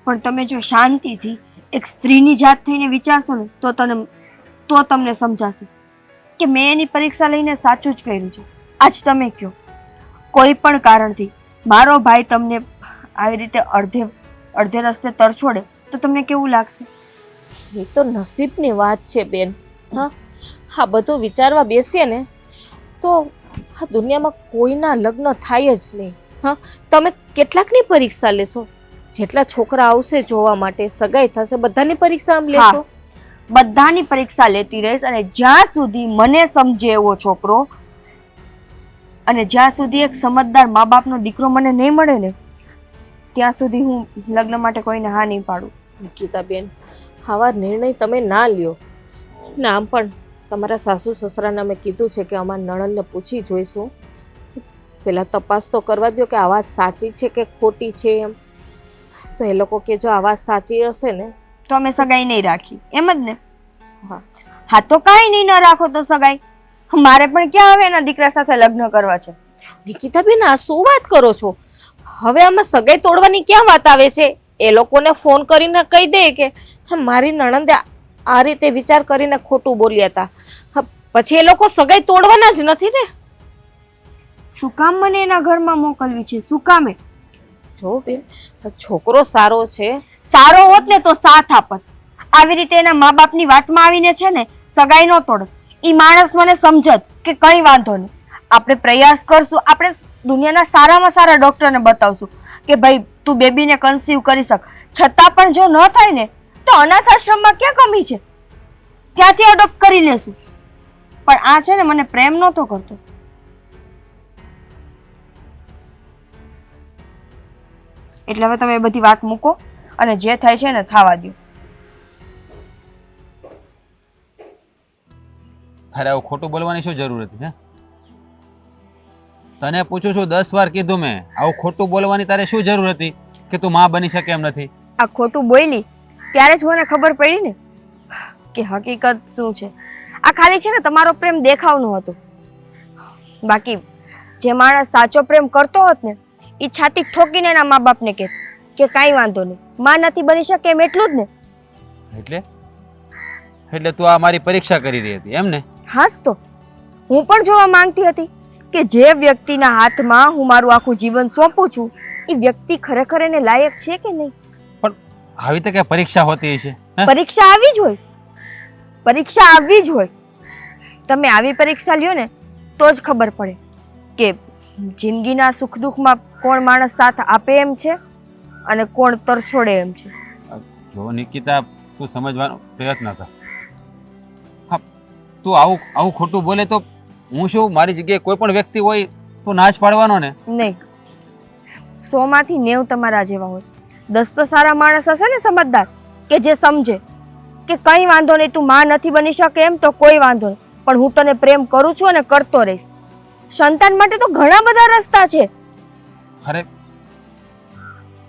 પણ તમે જો શાંતિથી એક સ્ત્રીની જાત થઈને વિચારશો ને તો તમને સમજાશે કે મેં એની પરીક્ષા લઈને સાચું જ કર્યું છે. આજ તમે કહો, કોઈ પણ કારણથી મારો ભાઈ તમને આવી રીતે અડધે રસ્તે તરછોડે તો તમને કેવું લાગશે? એ તો નસીબની વાત છે બેન. હા બધું વિચારવા બેસીએ ને તો આ દુનિયામાં કોઈના લગ્ન થાય જ નહીં. તમે કેટલાકની પરીક્ષા લેશો? જેટલા છોકરા આવશે જોવા માટે, સગાઈ થશે, બધાની પરીક્ષા આમ લેશો? બધાની પરીક્ષા લેતી રહીશ, અને જ્યાં સુધી મને સમજે એવો છોકરો અને જ્યાં સુધી એક સમજદાર મા બાપનો દીકરો મને નહીં મળે ને ત્યાં સુધી હું લગ્ન માટે કોઈને હા નહીં પાડું. નિકિતાબેન, આવા નિર્ણય તમે ના લ્યો ને. આમ પણ તમારા સાસુ સસરાને મેં કીધું છે કે અમારા નણંદને પૂછી જોઈશું, પેલા તપાસ તો કરવા દો કે આ વાત સાચી છે કે ખોટી છે એમ. તો એ લોકો કે જો આ વાત સાચી હશે ને તો અમે સગાઈ નહીં રાખી, એમ જ ને? હા તો કાંઈ નહીં, ન રાખો તો સગાઈ. મારે પણ ક્યાં હવે એના દીકરા સાથે લગ્ન કરવા છે? નિકિતાબેન, આ શું વાત કરો છો? હવે આમાં સગાઈ તોડવાની ક્યાં વાત આવે છે? એ લોકોને ફોન કરીને કહી દે કે મારી નણંદે આ રીતે વિચાર કરીને ખોટું બોલ્યા હતા, પછી એ લોકો સગાઈ તોડવાના જ નથી ને. શું કામ મને એના ઘરમાં મોકલવી છે? શું કામે? જો બેન, છોકરો સારો છે. સારો હોત ને તો સાથ આપત. આવી રીતે એના મા બાપની વાતમાં આવીને છે ને સગાઈ નો તોડ. ઈ માણસ મને સમજત કે કઈ વાંધો નહીં, આપણે પ્રયાસ કરશું, આપણે દુનિયાના સારામાં સારા ડોક્ટરને બતાવશું કે ભાઈ તું બેબીને કન્સીવ કરી શક. છતાં પણ જો ન થાય ને તો અનાથ આશ્રમમાં ક્યાં કમી છે, ત્યાંથી એડોપ્ટ કરી લેશું. પણ આ છે ને મને પ્રેમ નહોતો કરતો. એટલે હવે તમે એ બધી વાત મૂકો અને જે થાય છે ને થવા દો. તારે આવું ખોટું બોલવાની શું જરૂર હતી? હે, તને પૂછું છું, 10 વાર કીધું મેં, આવું ખોટું બોલવાની તારે શું જરૂર હતી કે તું માં બની શકે એમ નથી? આ ખોટું બોલી ત્યારે જ મને ખબર પડી ને કે હકીકત શું છે. આ ખાલી છે ને તમારો પ્રેમ દેખાવનો હતો. બાકી જે માણસ સાચો પ્રેમ કરતો હોત ને એ છાતી ઠોકીને એના મા બાપને કહે કે કાંઈ વાંધો નહીં, માં નથી બની શકે એમ, એટલું જ ને. એટલે તું આ મારી પરીક્ષા કરી રહી હતી એમ ને? હાસ, તો હું પણ જોવા માંગતી હતી કે જે વ્યક્તિના હાથમાં હું મારું આખું જીવન સોંપું છું એ વ્યક્તિ ખરેખર એને લાયક છે કે નહીં. પણ આવી તો કે પરીક્ષા હોતી છે. પરીક્ષા આવી જ હોય, પરીક્ષા આવવી જ હોય. તમે આવી પરીક્ષા લ્યો ને તો જ ખબર પડે કે જિંદગીના સુખ દુઃખમાં કોણ માણસ સાથ આપે એમ છે અને કોણ તરછોડે એમ છે. જો નિકિતા, તું સમજવાનો પ્રયત્ન કર. હા, તું આવું ખોટું બોલે તો હું શું, મારી જગ્યાએ કોઈ પણ વ્યક્તિ હોય તો નાશ પાડવાનો ને? નહીં, 100 માંથી 90 તમારા જેવા હોય, 10 તો સારા માણસ હશે ને સમજદાર કે જે સમજે કે કઈ વાંધો નહીં, તું માં નથી બની શકે એમ તો કોઈ વાંધો નહીં, પણ હું તને પ્રેમ કરું છું અને કરતો રહીશ. સંતાન માટે તો ઘણા બધા રસ્તા છે. અરે,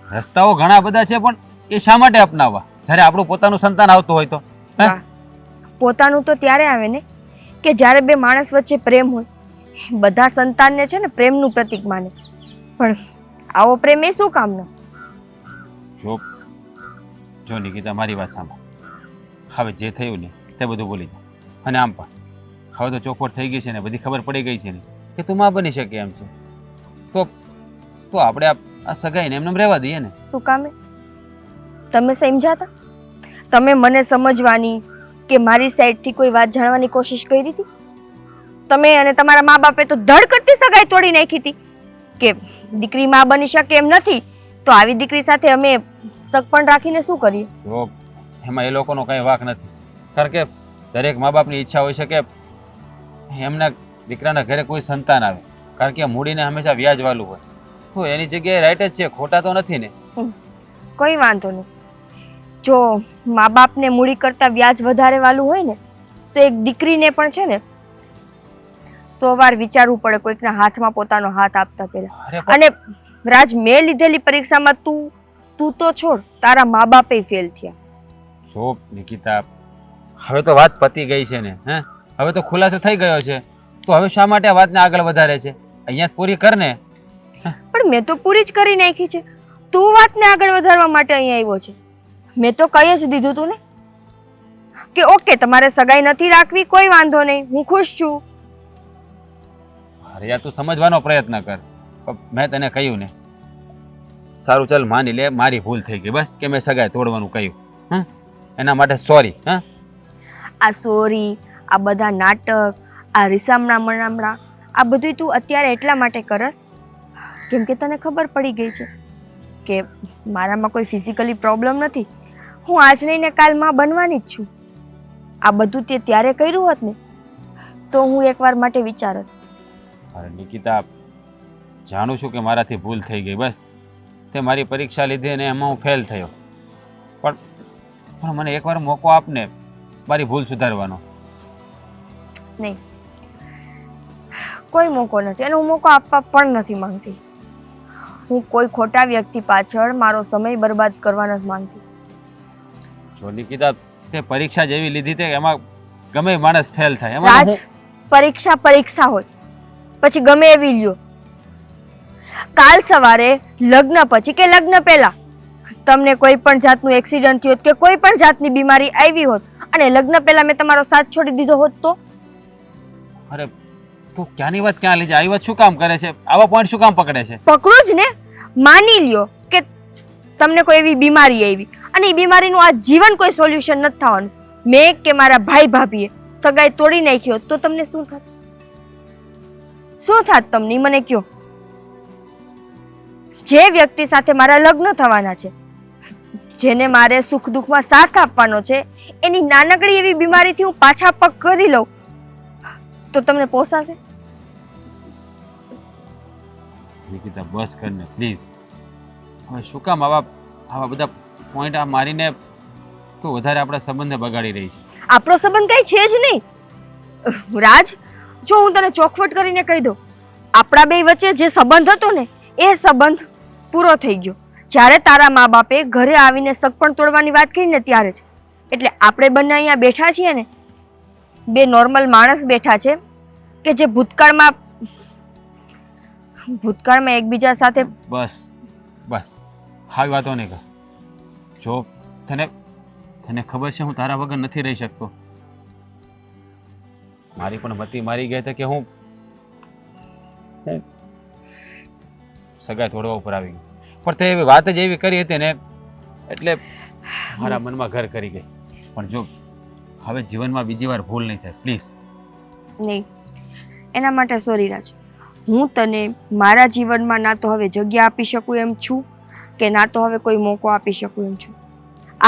રસ્તાઓ ઘણા બધા છે, પણ એ શા માટે અપનાવવા જ્યારે આપણું પોતાનું સંતાન આવતું હોય તો? પોતાનું તો ત્યારે આવે ને કે જ્યારે બે માણસ વચ્ચે પ્રેમ હોય. બધા સંતાનને છે ને પ્રેમનું પ્રતીક માને, પણ આવો પ્રેમ એ શું કામનો? જો નિકિતા, મારી વાત સાંભળ. હવે જે થયું ને તે બધું ભૂલી જા. અને આમ પણ હવે તો ચોખવટ થઈ ગઈ છે ને, બધી ખબર પડી ગઈ છે ને કે તું માં બની શકે એમ છે, તો આપણે આ સગાઈને એમને રહેવા દઈએ ને. શું કામે? તમે સમજાતા? તમે મને સમજવાની કે મારી સાઈડથી કોઈ વાત જાણવાની કોશિશ કરી હતી? તમે અને તમારા મા બાપે તો ધડ કરતી સગાઈ તોડી નાખી હતી કે દીકરી માં બની શકે એમ નથી, તો આવી દીકરી સાથે અમે શક પણ રાખીને શું કરીએ? જો એમાં એ લોકોનો કંઈ વાંક નથી, કારણ કે દરેક મા બાપની ઈચ્છા હોય છે કે એમના દીકરાના ઘરે કોઈ સંતાન આવે, કારણ કે મૂડીને હંમેશા વ્યાજવાળું હોય. તો એની જગ્યાએ રાઈટ જ છે, ખોટા તો નથી ને. કોઈ વાંધો નહીં. જો મા બાપને મૂડી કરતા વ્યાજ વધારે વાલું હોય ને તો એક દીકરીને પણ છે ને 100 વાર વિચારવું પડે કોઈકના હાથમાં પોતાનો હાથ આપતા પહેલા. અરે પણ અને રાજ, મેં લીધેલી પરીક્ષામાં તું તો છોડ, તારા મા બાપે ફેલ થયા. જો નિકિતા, હવે તો વાત પતી ગઈ છે ને, હે? હવે તો ખુલાસો થઈ ગયો છે, તો હવે શા માટે આ વાતને આગળ વધારે છે? અહીંયા જ પૂરી કર ને. પણ મેં તો પૂરી જ કરી નાખી છે. તું વાતને આગળ વધારવા માટે અહીંયા આવ્યો છે. મેં તો કહી જ દીધું તું ને કે ઓકે, તમારે સગાઈ નથી રાખવી, કોઈ વાંધો નહીં, હું ખુશ છું. અરે યાર, તું સમજવાનો પ્રયત્ન કર. મેં તને કહ્યું ને, સારું ચાલ માની લે, મારી ભૂલ થઈ ગઈ, બસ કે મેં સગાઈ તોડવાનું કહ્યું. હા, એના માટે સોરી. હા, આ સોરી, આ બધા નાટક, આ રીસામણા મણામણા, આ બધું તું અત્યારે એટલા માટે કરસ કેમ કે તને ખબર પડી ગઈ છે કે મારામાં કોઈ ફિઝિકલી પ્રોબ્લેમ નથી. હું આજ નહીં ને કાલ માં બનવાની જ છું. આ બધું તે ત્યારે કર્યું હોત ને તો હું એકવાર માટે વિચારત. અરે નિકિતા, જાણું છું કે મારાથી ભૂલ થઈ ગઈ, બસ તે મારી પરીક્ષા લીધી અને એમાં હું ફેલ થયો, પણ મને એકવાર મોકો આપને મારી ભૂલ સુધારવાનો. નહીં, કોઈ મોકો નથી અને હું મોકો આપવા પણ નથી માંગતી. હું કોઈ ખોટા વ્યક્તિ પાછળ મારો સમય બરબાદ કરવા નથી માંગતી. જો નિકિતા, તે પરીક્ષા જેવી લીધી તે એમાં ગમે માણસ ફેલ થાય. એમાં રાજ, પરીક્ષા હોય પછી ગમે એવી લ્યો. કાલ સવારે લગ્ન પછી કે લગ્ન પહેલા તમને કોઈ પણ જાતનું એક્સિડન્ટ થયું હોત કે કોઈ પણ જાતની બીમારી આવી હોત અને લગ્ન પહેલા મેં તમારો સાથ છોડી દીધો હોત તો? અરે તું ક્યાંની વાત ક્યાં લઈ જાય? આવી વાત શું કામ કરે છે? આવા પોઈન્ટ શું કામ પકડે છે? પકડું જ ને. માની લ્યો કે તમને કોઈ એવી બીમારી આવી અને એ બીમારીનું આ જીવન કોઈ સોલ્યુશન નથી થવાનું. મેં કે મારા ભાઈ ભાભીએ સગાઈ તોડી નાખી હોત તો તમને શું થાત? શું થાત તમને? મને કયો. જે વ્યક્તિ સાથે મારા લગ્ન થવાના છે, જેને મારે સુખ દુઃખમાં સાથ આપવાનો છે, એની નાનકડી એવી બીમારીથી હું પાછા પગ કરી લઉં તો તમને પોસાશે? નિકિતા, બસ કર ને પ્લીઝ. હવે શું કામ આવા બધા પોઈન્ટ આ મારીને તું વધારે આપણા સંબંધને બગાડી રહી છે? આપણો સંબંધ કઈ છે જ નહીં. રાજ, જો હું તને ચોખવટ કરીને કહી દઉં, આપણા બે વચ્ચે જે સંબંધ હતો ને એ સંબંધ પૂરો થઈ ગયો જ્યારે તારા મા બાપે ઘરે આવીને સગપણ તોડવાની વાત કરી ને ત્યારે જ. એટલે આપણે બંને અહીંયા બેઠા છીએ ને, બે નોર્મલ માણસ બેઠા છે કે જે ભૂતકાળમાં એકબીજા સાથે. બસ બસ, આવી વાતો નહીં કર. જો તને ખબર છે હું તારા વગર નથી રહી શકતો. મારી પણ મતી મારી ગઈ હતી કે હું સગાઈ તોડવા ઉપર આવી ગયો, પણ તે એવી વાત જ એવી કરી હતી ને એટલે મારા મનમાં ઘર કરી ગઈ. પણ જો હવે જીવનમાં બીજી વાર ભૂલ નહીં થાય, પ્લીઝ. નહીં, એના માટે સોરી રાજ. હું તને મારા જીવનમાં ના તો હવે જગ્યા આપી શકું એમ છું કે ના તો હવે કોઈ મોકો આપી શકું એમ છું.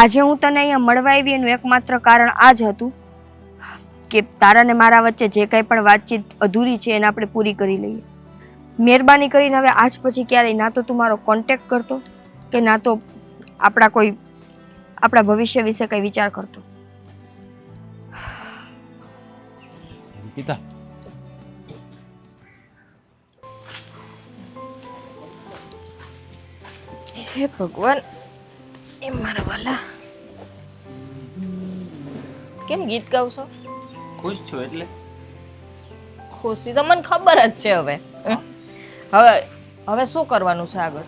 આજે હું તને અહીંયા મળવા આવી એનું એકમાત્ર કારણ આ જ હતું કે તારા ને મારા વચ્ચે જે કંઈ પણ વાતચીત અધૂરી છે એને આપણે પૂરી કરી લઈએ. મહેરબાની કરીને હવે આજ પછી ક્યારેય ના તો તું મારો કોન્ટેક્ટ કરતો કે ના તો આપણા ભવિષ્ય વિશે કંઈ વિચાર કરતો. પિતા, હે ભગવાન, એ મારા વાલા, કેમ ગીત ગાવ છો? ખુશ છું એટલે ખુશી તો મને ખબર જ છે. હવે શું કરવાનું છે આગળ?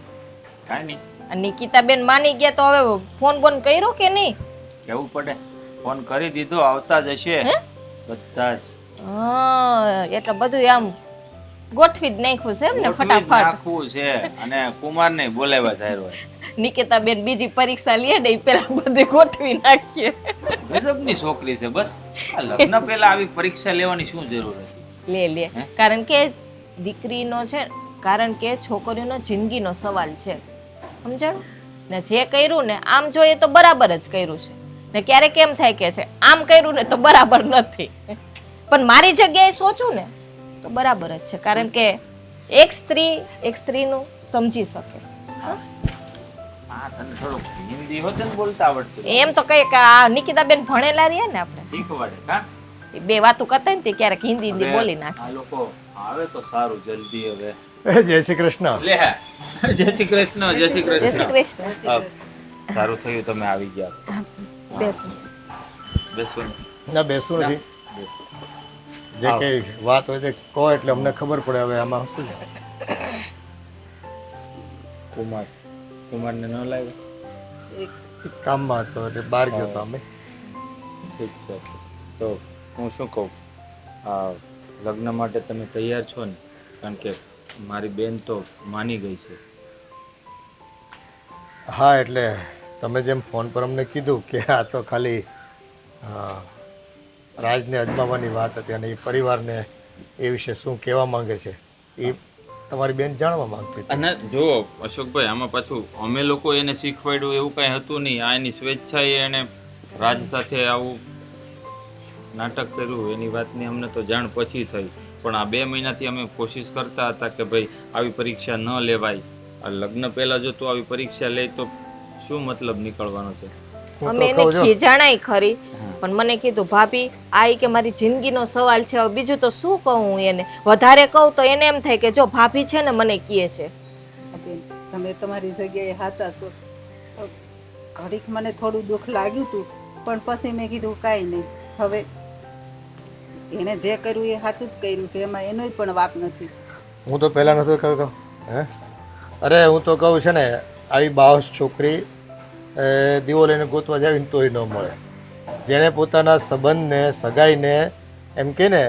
કાંઈ નહીં. આ નિકિતાબેન માની ગયા તો હવે ફોન બોન કર્યો કે નહીં? કેવું પડે, ફોન કરી દીધો, આવતા જ હશે બધા જ. હા, એટલે બધું આમ ગોઠવી જ નાખ્યું છે એમ ને ફટાફટ? નાખવું છે અને કુમાર ને બોલાવ્યા ધાર્યો. નિકિતાબેન બીજી પરીક્ષા લે ને પેલા બધું ગોઠવી નાખીએ. ગજબની છોકરી છે. બસ આ લગ્ન પહેલા આવી પરીક્ષા લેવાની શું જરૂર હતી? લે કારણ કે દીકરીનો છે, કારણ કે છોકરીનો જિંદગીનો સવાલ છે, સમજાણું? ને જે કર્યું ને આમ જોઈએ તો બરાબર જ કર્યું છે ને ક્યારેક એમ થાય કે છે આમ કર્યું ને તો બરાબર નથી, પણ મારી જગ્યાએ સોચું ને તો બરાબર જ છે, કારણ કે એક સ્ત્રીનું સમજી શકે. હા, તને થોડું હિન્દી હોત ને બોલતા આવડતું એમ તો કહીએ કે આ નિકિતાબેન ભણેલા રહ્યા ને આપણે શીખવાડે કા એ બે વાતો કરતા ને તે ક્યારેક હિન્દી હિન્દી બોલી નાખે. આ લોકો આવે તો સારું જલ્દી હવે. જય શ્રી કૃષ્ણ. લે જય શ્રી કૃષ્ણ, જય શ્રી જય શ્રી કૃષ્ણ. કૃષ્ણ. હા, સારું થયું તમે આવી ગયા. બેસો. બેસો ને. ના બેસવું નથી, બેસો. જે કઈ વાત હોય તે કહો એટલે અમને ખબર પડે હવે આમાં શું છે. કુમારને ન લાવ્યો? એક કામમાં હતો એટલે બહાર ગયો હતો અમે. ઠીક છે, તો હું શું કહું, આ લગ્ન માટે તમે તૈયાર છો ને? કારણ કે મારી બેન તો માની ગઈ છે. હા એટલે તમે જેમ ફોન પર અમને કીધું કે આ તો ખાલી રાજને અજમાવવાની વાત હતી અને એ પરિવારને એ વિશે શું કહેવા માંગે છે એ તમારી બેન જાણવા માંગતી હતી. અને જો અશોકભાઈ, આમાં પાછું અમે લોકો એને શીખવાડ્યું એવું કાંઈ હતું નહીં. આ એની સ્વેચ્છાએ એને રાજ સાથે આવું નાટક કર્યું એની વાતની અમને તો જાણ પછી થઈ, પણ આ 2 મહિનાથી અમે કોશિશ કરતા હતા કે ભાઈ આવી પરીક્ષા ન લેવાય. આ લગ્ન પહેલા જો તું આવી પરીક્ષા લે તો શું મતલબ નીકળવાનો છે? હું અમે તો એને કહું છું ખીજાણાઈ ખરી, પણ મને કીધું ભાભી આ ઈ કે મારી જિંદગીનો સવાલ છે, હવે બીજું તો શું કહું હું એને. વધારે કહું તો એને એમ થાય કે જો ભાભી છે ને મને કહે છે. બેન, તમે તમારી જગ્યાએ સાચા છો. ઘડીક મને થોડું દુઃખ લાગ્યું હતું, પણ પછી મેં કીધું કાંઈ નહીં, હવે એને જે કર્યું એ સાચું જ કર્યું છે, એમાં એનોય પણ વાપ નથી. હું તો પહેલાં નહોતો કહેતો. હે અરે હું તો કહું છે ને આવી બાવસ છોકરી દીવો લઈને ગોતવા જાવી ને તોય ન મળે. જેણે પોતાના સંબંધને સગાઈને એમ કે ને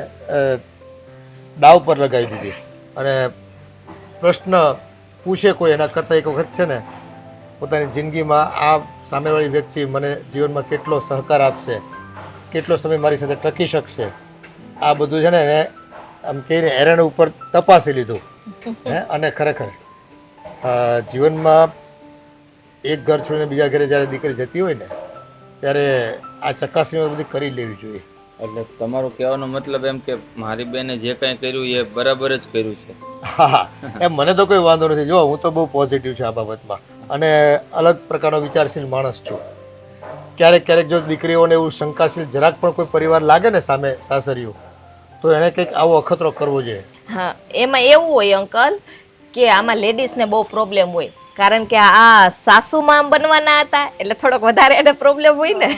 દાવ પર લગાવી દીધી અને પ્રશ્ન પૂછે કોઈ એના કરતાં એક વખત છે ને પોતાની જિંદગીમાં આ સામેવાળી વ્યક્તિ મને જીવનમાં કેટલો સહકાર આપશે, કેટલો સમય મારી સાથે ટકી શકશે, આ બધું છે ને એને આમ કહીને એરણ ઉપર તપાસી લીધું. હે અને ખરેખર જીવનમાં એક ઘર છોડીને બીજા ઘરે જ્યારે દીકરી જતી હોય ને ત્યારે આ ચકાસણી બધી કરી લેવી જોઈએ. એટલે તમારું કહેવાનો મતલબ એમ કે મારી બેને જે કાંઈ કર્યું એ બરાબર જ કર્યું છે. હા એમ મને તો કોઈ વાંધો નથી. જો હું તો બહુ પોઝિટિવ છું આ બાબતમાં અને અલગ પ્રકારનો વિચારશીલ માણસ છું. ક્યારેક ક્યારેક જો દીકરીઓને એવું શંકાશીલ જરાક પણ કોઈ પરિવાર લાગે ને સામે સાસરીઓ, તો એણે કંઈક આવો અખતરો કરવો જોઈએ. હા, એમાં એવું હોય અંકલ કે આમાં લેડીઝને બહુ પ્રોબ્લેમ હોય, કારણ કે આ સાસુમાં બનવાના હતા એટલે થોડોક વધારે એને પ્રોબ્લેમ હોય ને.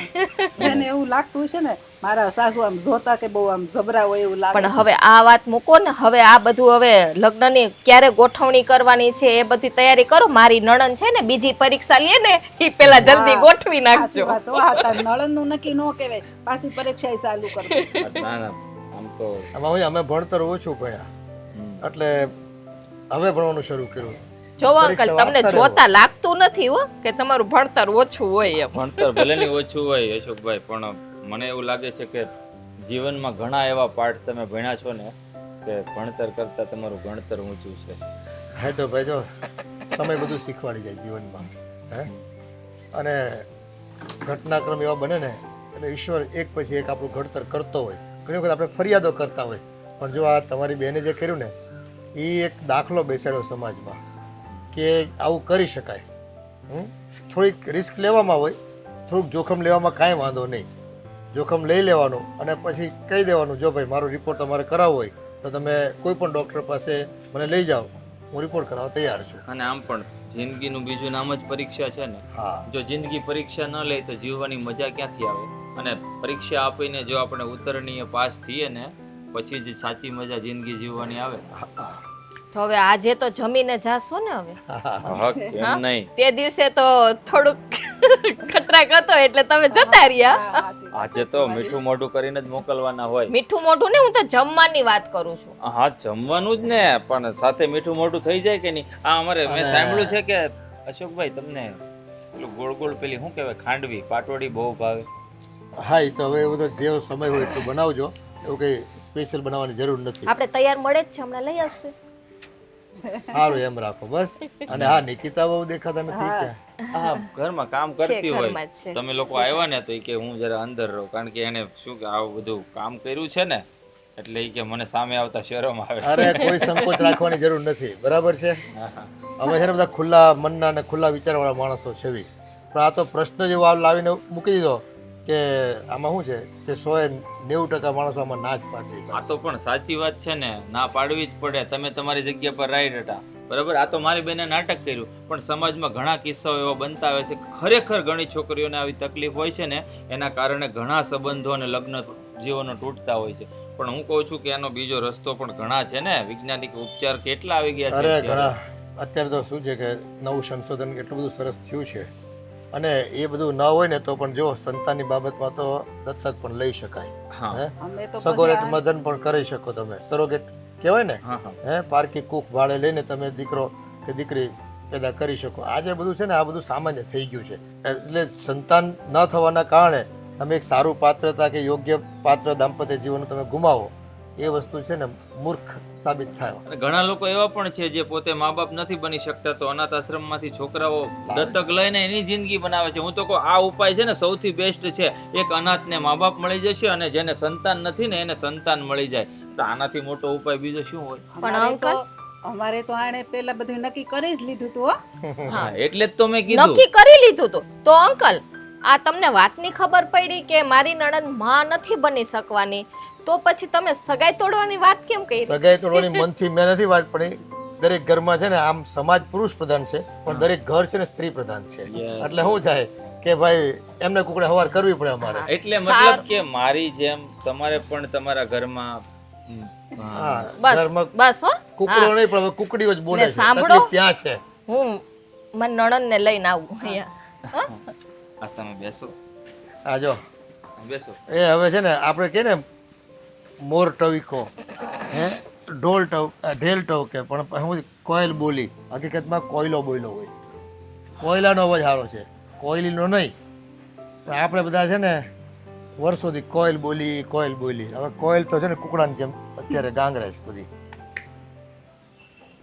એને એવું લાગતું છે ને મારા સાસુ આમ જોતા કે બહુ આમ જબરા હોય એવું લાગે. પણ હવે આ વાત મૂકો ને, હવે આ બધું હવે લગ્નની ક્યારે ગોઠવણી કરવાની છે એ બધી તૈયારી કરો. મારી નણંદ છે ને બીજી પરીક્ષા લે ને એ પેલા જલ્દી ગોઠવી નાખજો. નળનનું નક્કી ન કહેવાય, પાછી પરીક્ષા ચાલુ કરજો. ના ના, આમ તો આમાં અમે ભણતર ઓછું ભણ્યા એટલે હવે ભણવાનું શરૂ કર્યું. જો અંકલ, તમને જોતા લાગતું નથી હો કે તમારું ભણતર ઓછું હોય એમ. ભણતર ભલે ની ઓછું હોય અશોકભાઈ, પણ મને એવું લાગે છે કે જીવનમાં ઘણા એવા પાઠ તમે ભણ્યા છો ને કે ભણતર કરતાં તમારું ભણતર ઊંચું છે. હા તો ભાઈ જો સમય બધું શીખવાડી જાય જીવનમાં. હે અને ઘટનાક્રમ એવા બને ને એટલે ઈશ્વર એક પછી એક આપણું ઘડતર કરતો હોય. ઘણી વખત આપણે ફરિયાદો કરતા હોય, પણ જો આ તમારી બેને જે કર્યું ને એ એક દાખલો બેસાડ્યો સમાજમાં કે આવું કરી શકાય. થોડીક રિસ્ક લેવામાં હોય, થોડુંક જોખમ લેવામાં કાંઈ વાંધો નહીં. જોખમ લઈ લેવાનું અને પછી કહી દેવાનું જો ભાઈ મારો રિપોર્ટ તમારે કરાવવો હોય તો તમે કોઈ પણ ડૉક્ટર પાસે મને લઈ જાઓ, હું રિપોર્ટ કરાવવા તૈયાર છું. અને આમ પણ જિંદગીનું બીજું નામ જ પરીક્ષા છે ને. હા જો જિંદગી પરીક્ષા ન લે તો જીવવાની મજા ક્યાંથી આવે? અને પરીક્ષા આપીને જો આપણે ઉત્તરણીય પાસ થઈએ ને પછી જ સાચી મજા જિંદગી જીવવાની આવે. તો હવે આજે તો જમીને જાશો ને હવે. હક એમ નહીં, તે દિવસે તો થોડુંક ખતરાક હતો એટલે તમે જતા રહ્યા. આજે તો મીઠું મોઢું કરીને જ મોકલવાના હોય. મીઠું મોઢું ને, હું તો જમવાની વાત કરું છું. હા, જમવાનું જ ને, પણ સાથે મીઠું મોઢું થઈ જાય કે નહીં? આ અમારે મેં સાંભળ્યું છે કે અશોકભાઈ તમને પેલું ગોળ ગોળ પેલી શું કહેવાય ખાંડવી પાટોડી બહુ ભાવે. હા એ તો હવે એ બધો જે સમય હોય એટલું બનાવજો, એવું કંઈ સ્પેશિયલ બનાવવાની જરૂર નથી. આપણે તૈયાર મળે જ છે, હમણાં લઈ આવશે. સારું એમ રાખો બસ. અને હા નિકિતા બહુ દેખાતા નથી કે હા ઘરમાં કામ છે કરતી હોય ઘરમાં જ છે તમે લોકો આવ્યા ને તો એ કે હું જરા અંદર રહું કારણ કે એને શું કે આવું બધું કામ કર્યું છે ને એટલે એ કે મને સામે આવતા શરમ આવે છે. અરે કોઈ સંકોચ રાખવાની જરૂર નથી, બરાબર છે. હા, હા. અમે છે ને બધા ખુલ્લા મનના અને ખુલ્લા વિચારવાળા માણસો છે. પણ આ તો પ્રશ્ન જેવો લાવીને મૂકી દીધો કે આમાં શું છે કે 190% માણસો આમાં ના જ પાડી દે. આ તો પણ સાચી વાત છે ને, ના પાડવી જ પડે. તમે તમારી જગ્યા પર રાઈટ હતા, બરાબર. આ તો મારી બેને નાટક કર્યું, પણ સમાજમાં ઘણા કિસ્સાઓ એવા બનતા હોય છે. ખરેખર ઘણી છોકરીઓને આવી તકલીફ હોય છે ને, એના કારણે ઘણા સંબંધો અને લગ્ન જીવનો તૂટતા હોય છે. પણ હું કહું છું કે એનો બીજો રસ્તો પણ ઘણા છે ને, વૈજ્ઞાનિક ઉપચાર કેટલા આવી ગયા છે અરે અત્યારે. ઘણા અત્યારે તો શું છે કે નવું સંશોધન એટલું બધું સરસ થયું છે, અને એ બધું ન હોય ને તો પણ જો સંતાનની બાબતમાં તો દત્તક પણ લઈ શકાય. હા હે અમે તો સગોરેટ મદન પણ કરી શકો તમે, સરોગેટ કહેવાય ને, હા હા હે પારકી કૂક ભાડે લઈને તમે દીકરો કે દીકરી પેદા કરી શકો. આ જે બધું છે ને આ બધું સામાન્ય થઈ ગયું છે. એટલે સંતાન ન થવાના કારણે તમે એક સારું પાત્રતા કે યોગ્ય પાત્ર દાંપત્ય જીવન તમે ગુમાવો, એ વસ્તુ છે ને મૂર્ખ સાબિત થાય. અને ઘણા લોકો એવા પણ છે જે પોતે મા બાપ નથી બની શકતા તો અનાથ આશ્રમમાંથી છોકરાઓ દત્તક લઈને એની જિંદગી બનાવે છે. હું તો કહું આ ઉપાય છે ને સૌથી બેસ્ટ છે. એક અનાથને મા બાપ મળી જશે અને જેને સંતાન નથી ને એને સંતાન મળી જાય, તો આનાથી મોટો ઉપાય બીજો શું હોય? પણ અંકલ અમારે તો આણે પેલા બધું નક્કી કરી જ લીધું હતું હો. હા એટલે જ તો મેં કીધું. નક્કી કરી લીધું હતું તો અંકલ આ તમને વાતની ખબર પડી કે મારી નણંદ માં નથી બની શકવાની, તો પછી તમે સગાઈ તોડવાની વાત કેમ કરી? સગાઈ તોડવાની મનથી મેં નથી વાત પડી. દરેક ઘરમાં છે ને આમ સમાજ પુરુષ પ્રધાન છે, પણ દરેક ઘર છે ને સ્ત્રી પ્રધાન છે. Yes. એટલે શું થાય કે ભાઈ એમને કુકડે હવાર કરવી પડે અમારે. એટલે મતલબ કે મારી જેમ તમારે પણ તમારા ઘરમાં હા, બસ ઘરમાં બસ હો કુકડો નહીં પણ હવે કુકડીઓ જ બોલે ને છે. સાંભળો. તકલીફ ત્યાં છે. હું મારી નણંદને લઈને આવું અહીંયા. આ તમે બેસો આ જો બેસો. એ હવે છે ને આપણે કે ને મોર ટવીકો, હે ઢોલ ઢેલ ટવકે, પણ હું કોયલ બોલી હકીકતમાં કોયલો બોલ્યો હોય. કોયલાનો અવાજ સારો છે, કોયલીનો નહીં. પણ આપણે બધા છે ને વર્ષોથી કોયલ બોલી. હવે કોયલ તો છે ને કુકડાની જેમ અત્યારે ગાંગરે છે બધી.